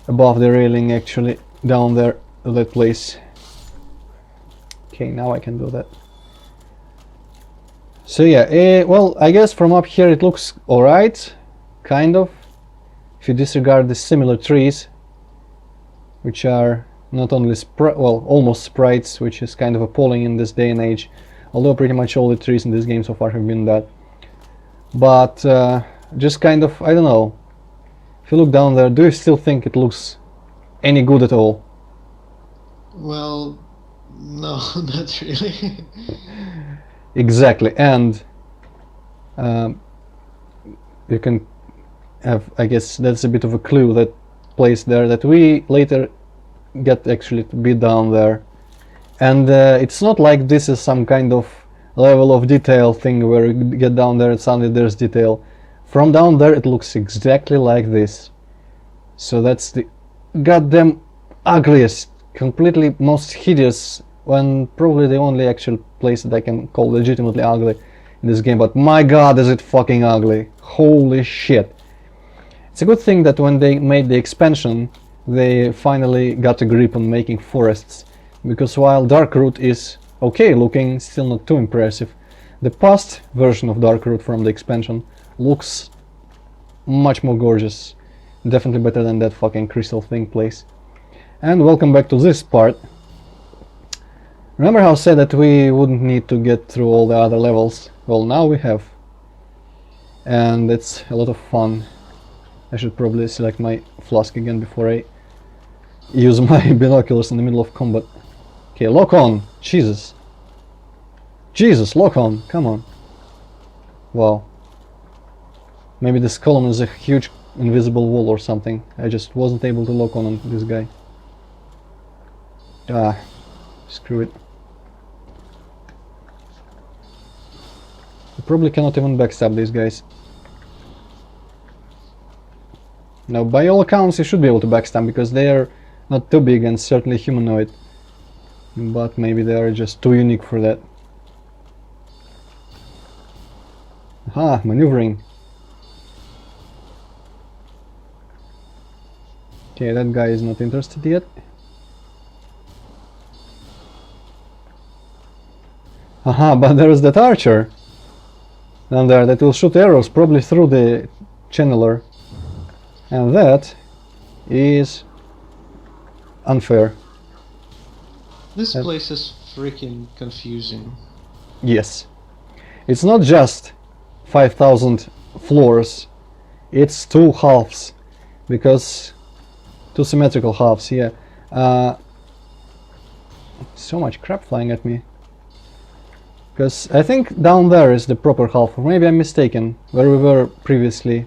above the railing, actually, down there, that place. Okay, now I can do that. So yeah, well, I guess from up here it looks alright, kind of. If you disregard the similar trees, which are not only almost sprites, which is kind of appalling in this day and age, although pretty much all the trees in this game so far have been that. But just kind of, I don't know, if you look down there, do you still think it looks any good at all? Well, no, not really. Exactly, and you can have, I guess that's a bit of a clue, that place there, that we later get actually to be down there. And it's not like this is some kind of level of detail thing where you get down there and suddenly there's detail. From down there it looks exactly like this. So that's the goddamn ugliest, completely most hideous, when probably the only actual place that I can call legitimately ugly in this game. But my god, is it fucking ugly. Holy shit. It's a good thing that when they made the expansion, they finally got a grip on making forests, because while Darkroot is okay looking, still not too impressive, the past version of Darkroot from the expansion looks much more gorgeous. Definitely better than that fucking crystal thing place. And welcome back to this part. Remember how I said that we wouldn't need to get through all the other levels? Well, now we have. And it's a lot of fun. I should probably select my flask again before I use my binoculars in the middle of combat. Okay, lock on! Jesus! Jesus, lock on! Come on! Wow. Maybe this column is a huge invisible wall or something. I just wasn't able to lock on this guy. Ah, screw it. I probably cannot even backstab these guys. Now, by all accounts, you should be able to backstab because they are not too big and certainly humanoid. But maybe they are just too unique for that. Aha, maneuvering. Okay, that guy is not interested yet. Aha, but there's that archer down there that will shoot arrows probably through the channeler. And that is unfair. This place is freaking confusing. Yes. It's not just 5,000 floors, it's two halves. Because two symmetrical halves, yeah. So much crap flying at me. Because I think down there is the proper half, or maybe I'm mistaken, where we were previously.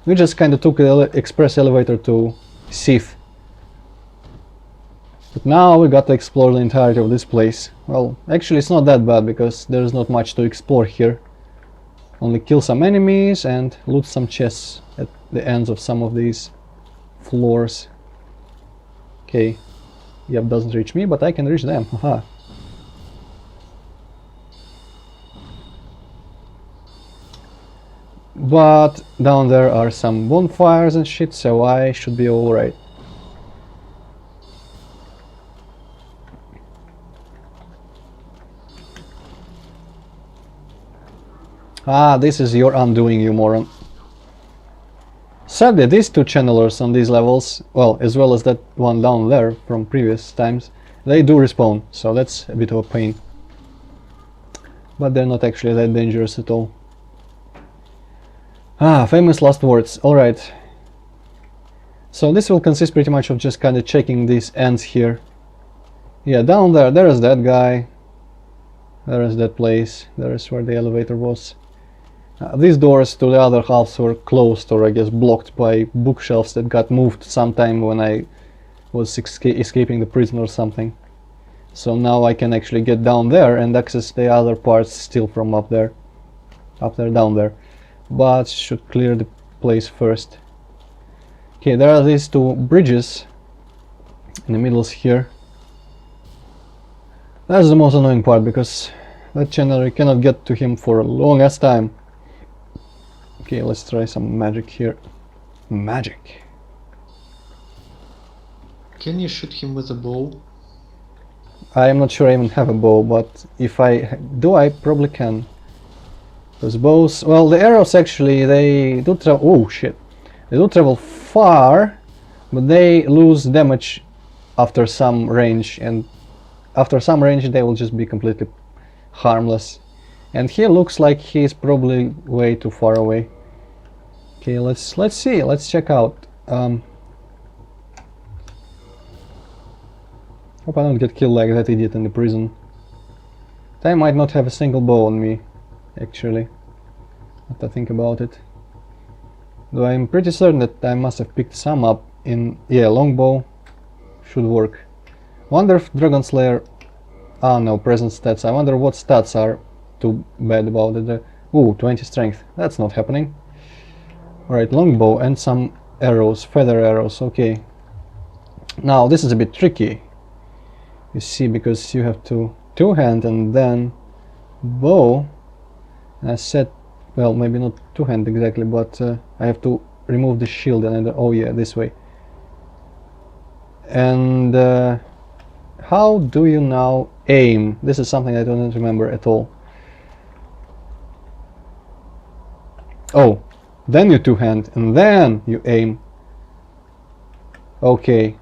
We just kind of took the express elevator to Seath. But now we got to explore the entirety of this place. Well, actually it's not that bad, because there's not much to explore here. Only kill some enemies and loot some chests at the ends of some of these floors. Okay. Yep, doesn't reach me, but I can reach them. Haha. But down there are some bonfires and shit, so I should be alright. Ah, this is your undoing, you moron. Sadly, these two channelers on these levels, well, as well as that one down there from previous times, they do respawn, so that's a bit of a pain. But they're not actually that dangerous at all. Ah, famous last words. Alright. So this will consist pretty much of just kind of checking these ends here. Yeah, down there, there is that guy. There is that place. There is where the elevator was. These doors to the other halves were closed, or I guess blocked by bookshelves that got moved sometime when I was escaping the prison or something. So now I can actually get down there and access the other parts still from up there, down there. But should clear the place first. Okay, there are these two bridges in the middles here. That's the most annoying part, because that channel you cannot get to him for a long ass time. Okay, let's try some magic here. Magic. Can you shoot him with a bow? I am not sure I even have a bow, but if I do, I probably can. Those bows, well, the arrows actually, they do travel. Oh shit! They do travel far, but they lose damage after some range, and after some range they will just be completely harmless. And he looks like he's probably way too far away. Okay, let's see, let's check out. Hope I don't get killed like that idiot in the prison. I might not have a single bow on me, actually. Have to think about it. Though I'm pretty certain that I must have picked some up in... yeah, longbow should work. Wonder if Dragon Slayer... ah no, present stats. I wonder what stats are too bad about it. Ooh, 20 strength. That's not happening. Alright, longbow and some arrows, feather arrows, okay. Now this is a bit tricky. You see, because you have to two-hand and then bow. I said, well, maybe not two-hand exactly, but I have to remove the shield and oh yeah, this way. And how do you now aim? This is something I don't remember at all. Oh, then you two-hand and then you aim. Okay,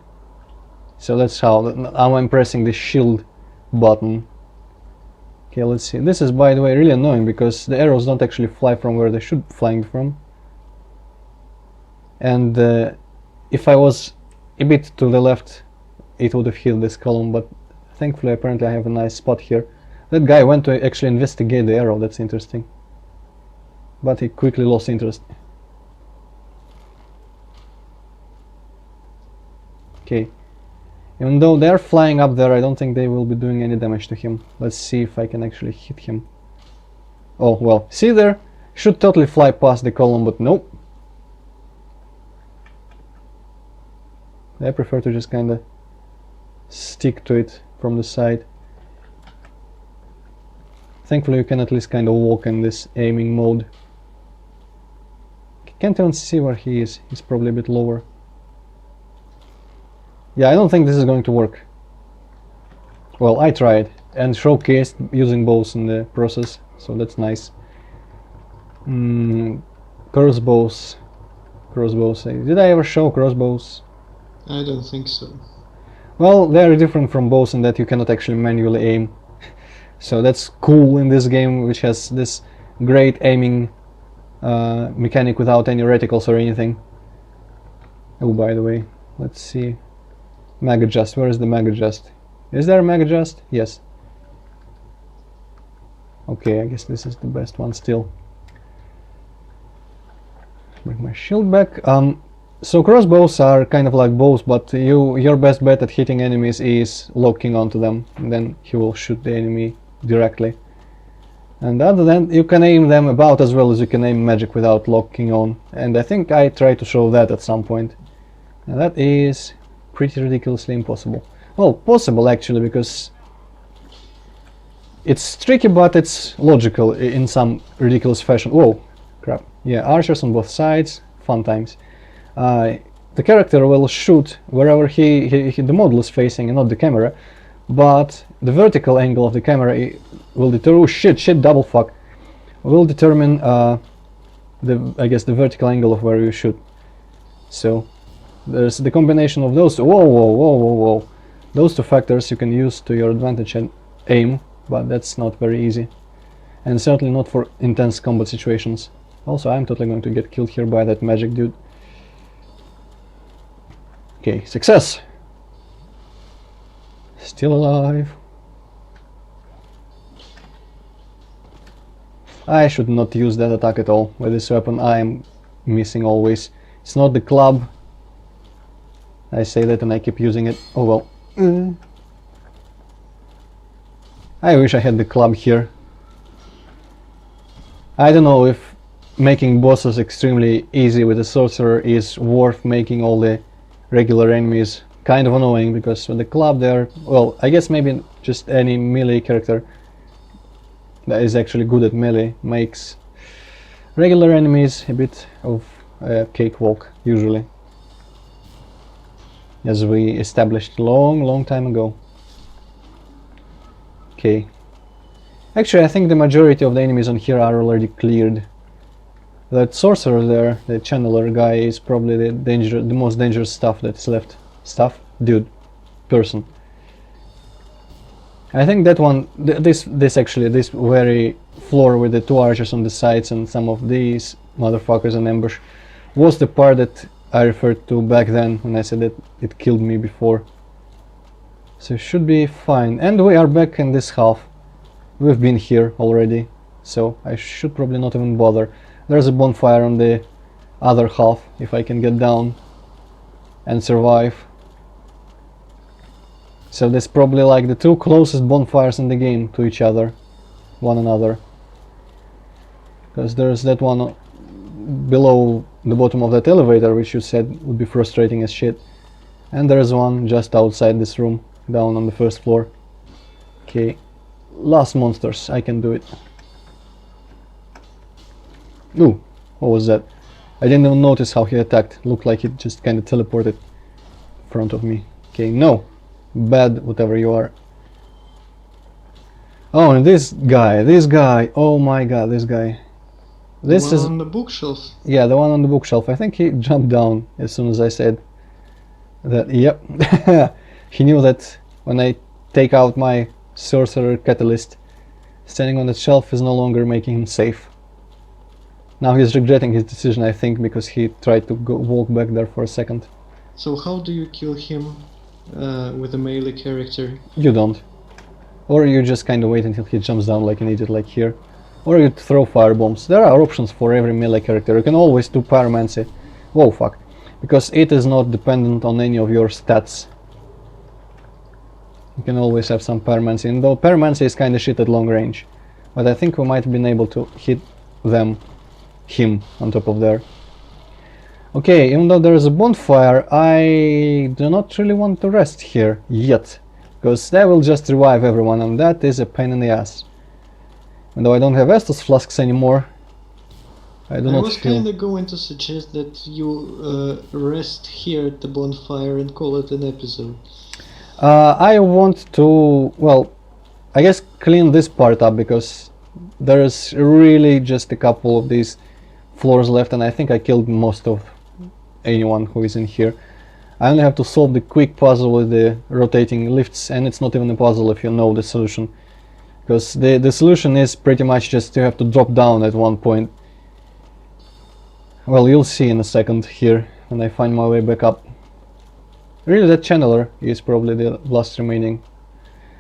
so that's how. Now I'm pressing the shield button. Okay, let's see. This is, by the way, really annoying because the arrows don't actually fly from where they should flying from. And if I was a bit to the left, it would have hit this column, but thankfully apparently I have a nice spot here. That guy went to actually investigate the arrow. That's interesting. But he quickly lost interest. Okay. Even though they're flying up there, I don't think they will be doing any damage to him. Let's see if I can actually hit him. Oh, well, see there? Should totally fly past the column, but nope. I prefer to just kinda stick to it from the side. Thankfully you can at least kinda walk in this aiming mode. Can't even see where he is. He's probably a bit lower. Yeah, I don't think this is going to work. Well, I tried and showcased using bows in the process, so that's nice. Crossbows. Crossbows. Did I ever show crossbows? I don't think so. Well, they're different from bows in that you cannot actually manually aim. So that's cool in this game, which has this great aiming mechanic without any reticles or anything. Oh, by the way, let's see. Mag adjust. Where is the mag adjust? Is there a mag adjust? Yes. Okay, I guess this is the best one still. Bring my shield back. So crossbows are kind of like bows, but your best bet at hitting enemies is locking onto them, and then he will shoot the enemy directly. And other than you can aim them about as well as you can aim magic without locking on, and I think I tried to show that at some point. And that is pretty ridiculously impossible. Well, possible actually, because it's tricky, but it's logical in some ridiculous fashion. Whoa, crap. Yeah, archers on both sides, fun times. The character will shoot wherever the model is facing and not the camera, but the vertical angle of the camera will deter. Oh shit, double fuck. will determine I guess the vertical angle of where you shoot. So there's the combination of those. Whoa! Those two factors you can use to your advantage and aim, but that's not very easy, and certainly not for intense combat situations. Also, I'm totally going to get killed here by that magic dude. Okay, success! Still alive. I should not use that attack at all. With this weapon I am missing always. It's not the club. I say that and I keep using it. Oh well. I wish I had the club here. I don't know if making bosses extremely easy with a sorcerer is worth making all the regular enemies kind of annoying, because with the club they're, well, I guess maybe just any melee character that is actually good at melee makes regular enemies a bit of a cakewalk, usually, as we established long time ago. Okay, actually I think the majority of the enemies on here are already cleared. That sorcerer there, the channeler guy, is probably the most dangerous stuff that's left. Stuff? Dude. Person. I think that one, this very floor with the two archers on the sides and some of these motherfuckers in ambush, was the part that I referred to back then when I said that it killed me before. So it should be fine. And we are back in this half. We've been here already, so I should probably not even bother. There's a bonfire on the other half, if I can get down and survive. So that's probably like the two closest bonfires in the game to each other, one another. Because there's that one below the bottom of that elevator, which you said would be frustrating as shit. And there's one just outside this room, down on the first floor. Okay, last monsters, I can do it. Ooh, what was that? I didn't even notice how he attacked. Looked like he just kind of teleported in front of me. Okay, no. Bad, whatever you are. Oh, and this guy, oh my god, this guy. This is on the bookshelf. Yeah, the one on the bookshelf. I think he jumped down as soon as I said that. Yep. He knew that when I take out my sorcerer catalyst, standing on the shelf is no longer making him safe. Now he's regretting his decision, I think, because he tried to walk back there for a second. So how do you kill him with a melee character? You don't. Or you just kind of wait until he jumps down like an idiot, like here. Or you throw firebombs. There are options for every melee character. You can always do pyromancy. Whoa, fuck. Because it is not dependent on any of your stats. You can always have some pyromancy, and though pyromancy is kind of shit at long range. But I think we might have been able to hit him on top of there. Okay, even though there is a bonfire, I do not really want to rest here yet, because that will just revive everyone, and that is a pain in the ass. And though I don't have Estus flasks anymore, I do not feel... I was kinda going to suggest that you rest here at the bonfire and call it an episode. I want to, well, I guess clean this part up, because there's really just a couple of these floors left, and I think I killed most of anyone who is in here. I only have to solve the quick puzzle with the rotating lifts, and it's not even a puzzle if you know the solution, because the solution is pretty much just you have to drop down at one point. Well, you'll see in a second here when I find my way back up. Really, that channeler is probably the last remaining.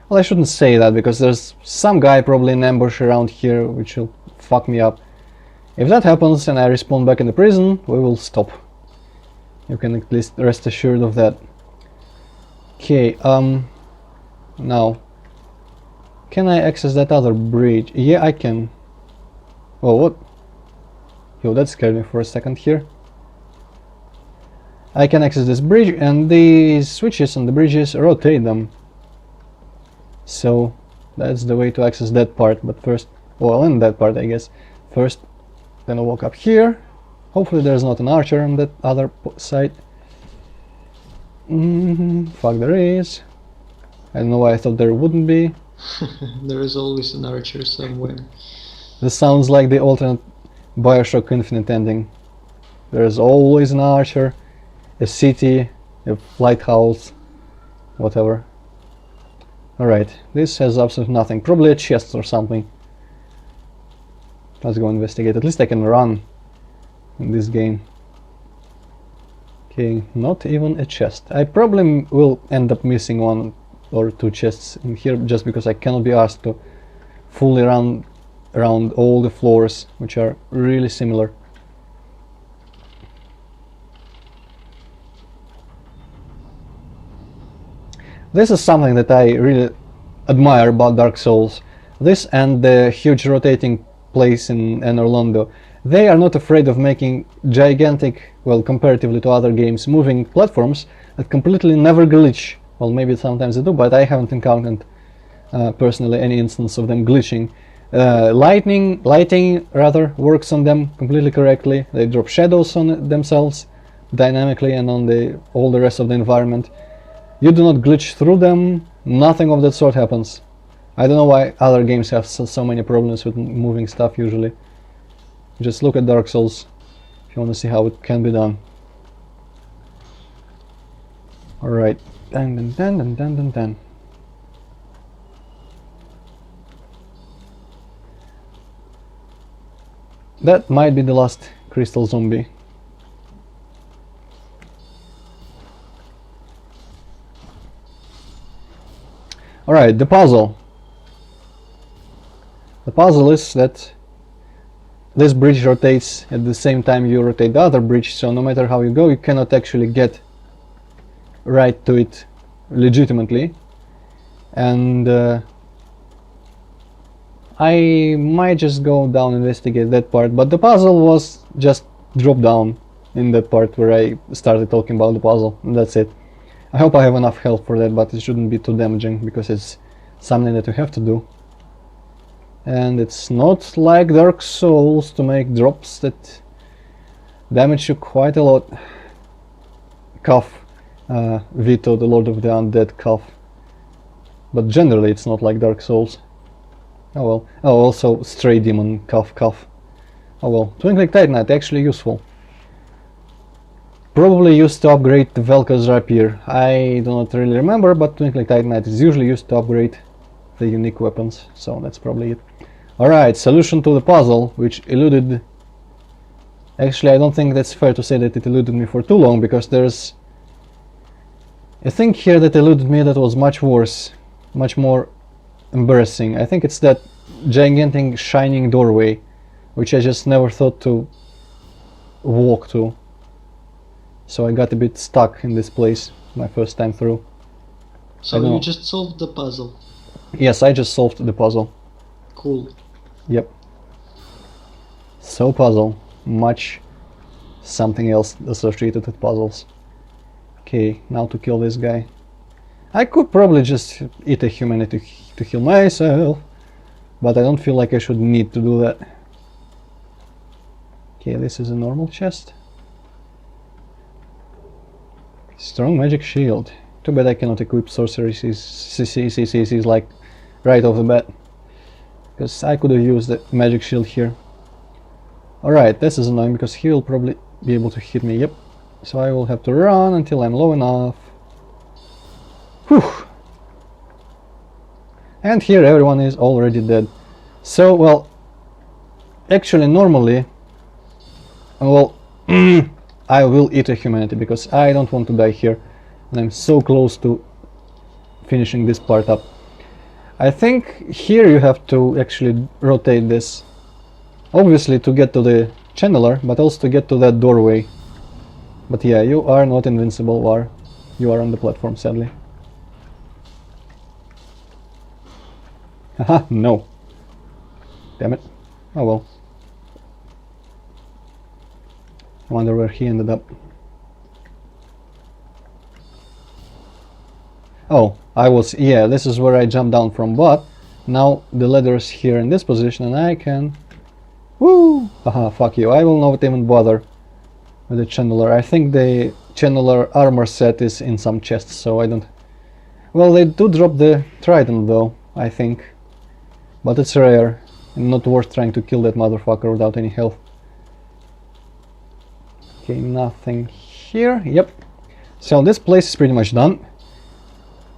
Well, I shouldn't say that, because there's some guy probably in ambush around here which will fuck me up. If that happens and I respawn back in the prison, we will stop. You can at least rest assured of that. Okay, now, can I access that other bridge? Yeah, I can. Oh, what? Yo, that scared me for a second here. I can access this bridge, and these switches on the bridges rotate them. So, that's the way to access that part, but first, well, in that part I guess. First, gonna walk up here. Hopefully there's not an archer on that other side. Fuck, there is. I don't know why I thought there wouldn't be. There is always an archer somewhere. This sounds like the alternate Bioshock Infinite ending. There's always an archer, a city, a lighthouse, whatever. Alright, this has absolutely nothing. Probably a chest or something. Let's go investigate. At least I can run in this game. Okay, not even a chest. I probably will end up missing one or two chests in here just because I cannot be asked to fully run around all the floors, which are really similar. This is something that I really admire about Dark Souls. This and the huge rotating place in Orlando. They are not afraid of making gigantic, well, comparatively to other games, moving platforms that completely never glitch. Well, maybe sometimes they do, but I haven't encountered personally any instance of them glitching. Lighting rather works on them completely correctly. They drop shadows on themselves dynamically and on all the rest of the environment. You do not glitch through them, nothing of that sort happens. I don't know why other games have so many problems with moving stuff usually. Just look at Dark Souls if you want to see how it can be done. Alright. Dun dun dun dun dun dun dun. That might be the last crystal zombie. Alright, the puzzle. The puzzle is that this bridge rotates at the same time you rotate the other bridge, so no matter how you go, you cannot actually get right to it legitimately. And I might just go down and investigate that part, but the puzzle was just drop down in that part where I started talking about the puzzle, and that's it. I hope I have enough health for that, but it shouldn't be too damaging because it's something that you have to do. And it's not like Dark Souls to make drops that damage you quite a lot. Cough. Vito, the Lord of the Undead, cough. But generally it's not like Dark Souls. Oh well. Oh, also Stray Demon, cough, cough. Oh well. Twinkling Titanite, actually useful. Probably used to upgrade the Velka's Rapier. I do not really remember, but Twinkling Titanite is usually used to upgrade the unique weapons, so that's probably it. Alright, solution to the puzzle, which eluded... Actually, I don't think that's fair to say that it eluded me for too long, because there's a thing here that eluded me that was much worse, much more embarrassing. I think it's that gigantic shining doorway, which I just never thought to walk to. So I got a bit stuck in this place my first time through. So you just solved the puzzle? Yes, I just solved the puzzle. Cool. Yep. So puzzle, much something else associated with puzzles. Okay, now to kill this guy. I could probably just eat a humanity to heal myself, but I don't feel like I should need to do that. Okay, this is a normal chest. Strong magic shield. Too bad I cannot equip sorcery CCs like right off the bat, because I could have used the magic shield here. Alright, this is annoying because he will probably be able to hit me. Yep. So I will have to run until I'm low enough. Whew. And here everyone is already dead. So, well, actually normally, well, I will eat a humanity because I don't want to die here, and I'm so close to finishing this part up. I think here you have to actually rotate this, obviously to get to the channeler, but also to get to that doorway. But yeah, you are not invincible, War. You are on the platform, sadly. Haha, no. Damn it. Oh well. I wonder where he ended up. Oh, yeah, this is where I jumped down from, but now the ladder's here in this position and I can... Woo! Haha, fuck you, I will not even bother with the channeler. I think the channeler armor set is in some chests, so I don't... Well, they do drop the trident though, I think. But it's rare, and not worth trying to kill that motherfucker without any health. Okay, nothing here. Yep. So this place is pretty much done.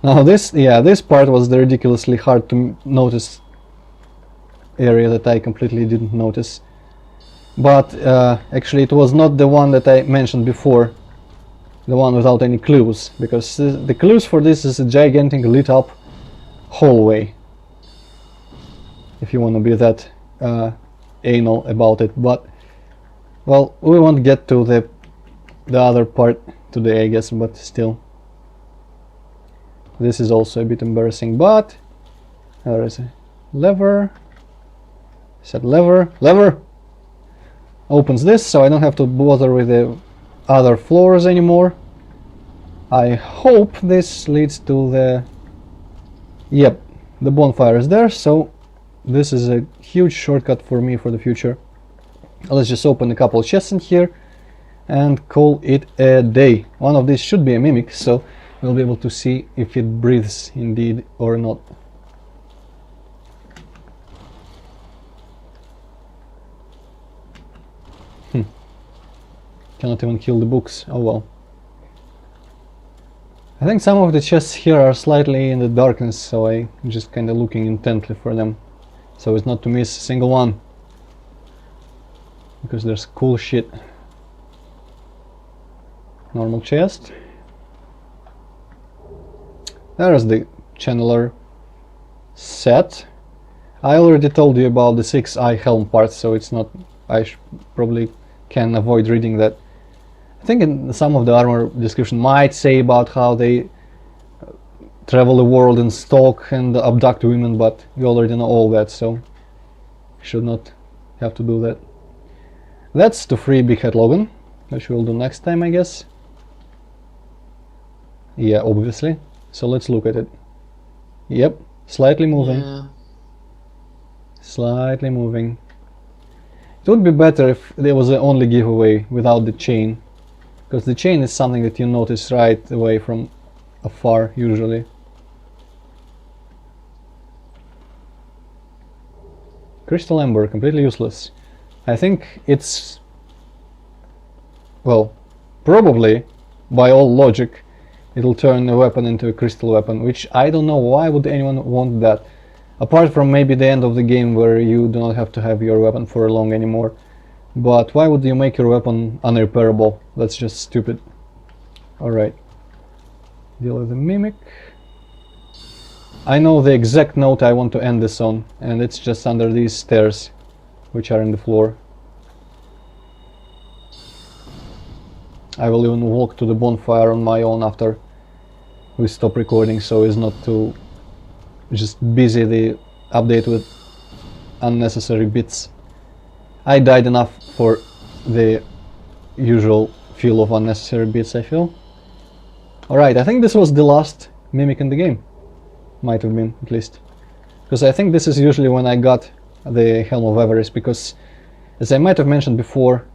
Now this part was the ridiculously hard to notice area that I completely didn't notice. But actually it was not the one that I mentioned before, the one without any clues, because the clues for this is a gigantic lit up hallway, if you want to be that anal about it. But well, we won't get to the other part today, I guess, but still. This is also a bit embarrassing, but there is a lever. Set lever opens this, so I don't have to bother with the other floors anymore. I hope this leads to the... Yep, the bonfire is there, so this is a huge shortcut for me for the future. Let's just open a couple chests in here and call it a day. One of these should be a mimic, so we'll be able to see if it breathes indeed or not. Cannot even kill the books. Oh well. I think some of the chests here are slightly in the darkness, so I'm just kinda looking intently for them, so as not to miss a single one, because there's cool shit. Normal chest. There's the channeler set. I already told you about the 6-eye helm part, so it's not... I probably can avoid reading that. I think in some of the armor description might say about how they travel the world and stalk and abduct women, but you already know all that, so should not have to do that. That's to free Big Hat Logan, which we'll do next time, I guess. Yeah, obviously. So let's look at it. Yep, slightly moving. Yeah. Slightly moving. It would be better if there was an only giveaway without the chain, because the chain is something that you notice right away from afar usually. Crystal Ember, completely useless. I think it's, well, probably by all logic it'll turn a weapon into a crystal weapon, which I don't know why would anyone want that, apart from maybe the end of the game where you do not have to have your weapon for long anymore. But why would you make your weapon unrepairable? That's just stupid. Alright. Deal with the mimic. I know the exact note I want to end this on, and it's just under these stairs, which are in the floor. I will even walk to the bonfire on my own after we stop recording, so as not to just busy the update with unnecessary bits. I died enough for the usual feel of unnecessary bits, I feel. Alright, I think this was the last mimic in the game. Might have been, at least. Because I think this is usually when I got the Helm of Avarice, because, as I might have mentioned before,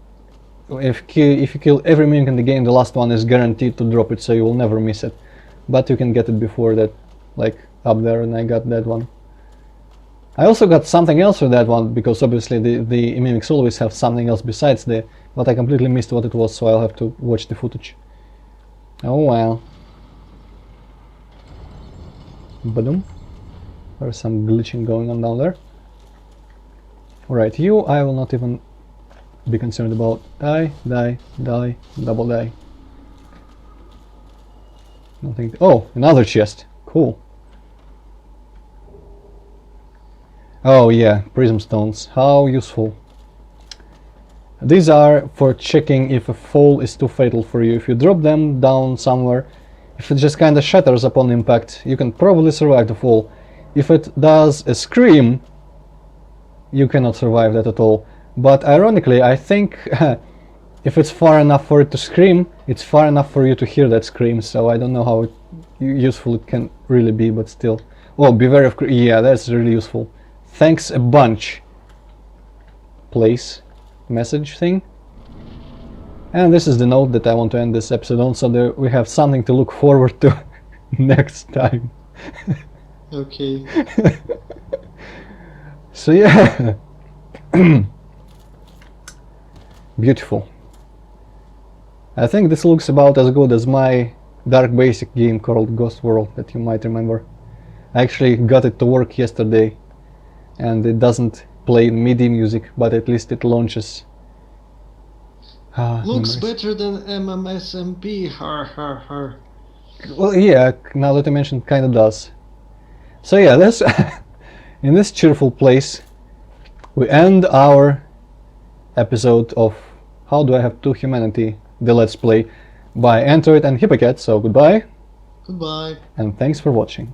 if you kill every mimic in the game, the last one is guaranteed to drop it, so you will never miss it. But you can get it before that, like up there, and I got that one. I also got something else with that one, because obviously the mimics always have something else besides the... but I completely missed what it was, so I'll have to watch the footage. Oh well. Badum. There's some glitching going on down there. Alright, you I will not even be concerned about. Die, die, die, double die. Nothing. Oh, another chest. Cool. Oh yeah, prism stones. How useful. These are for checking if a fall is too fatal for you. If you drop them down somewhere, if it just kinda shatters upon impact, you can probably survive the fall. If it does a scream, you cannot survive that at all. But ironically, I think if it's far enough for it to scream, it's far enough for you to hear that scream, so I don't know how useful it can really be, but still. Oh, beware of... yeah, that's really useful. Thanks a bunch. Place message thing. And this is the note that I want to end this episode on, so that we have something to look forward to next time. Okay. So yeah, beautiful. I think this looks about as good as my dark basic game called Ghost World that you might remember. I actually got it to work yesterday, and it doesn't play MIDI music, but at least it launches. Looks Memories. better than MMSMP, har har har. Well, yeah, now that I mentioned, kinda does. So yeah, this in this cheerful place, we end our episode of How Do I Have Two Humanity, the Let's Play by Antroid and hipp0cat. So goodbye, Goodbye. and thanks for watching.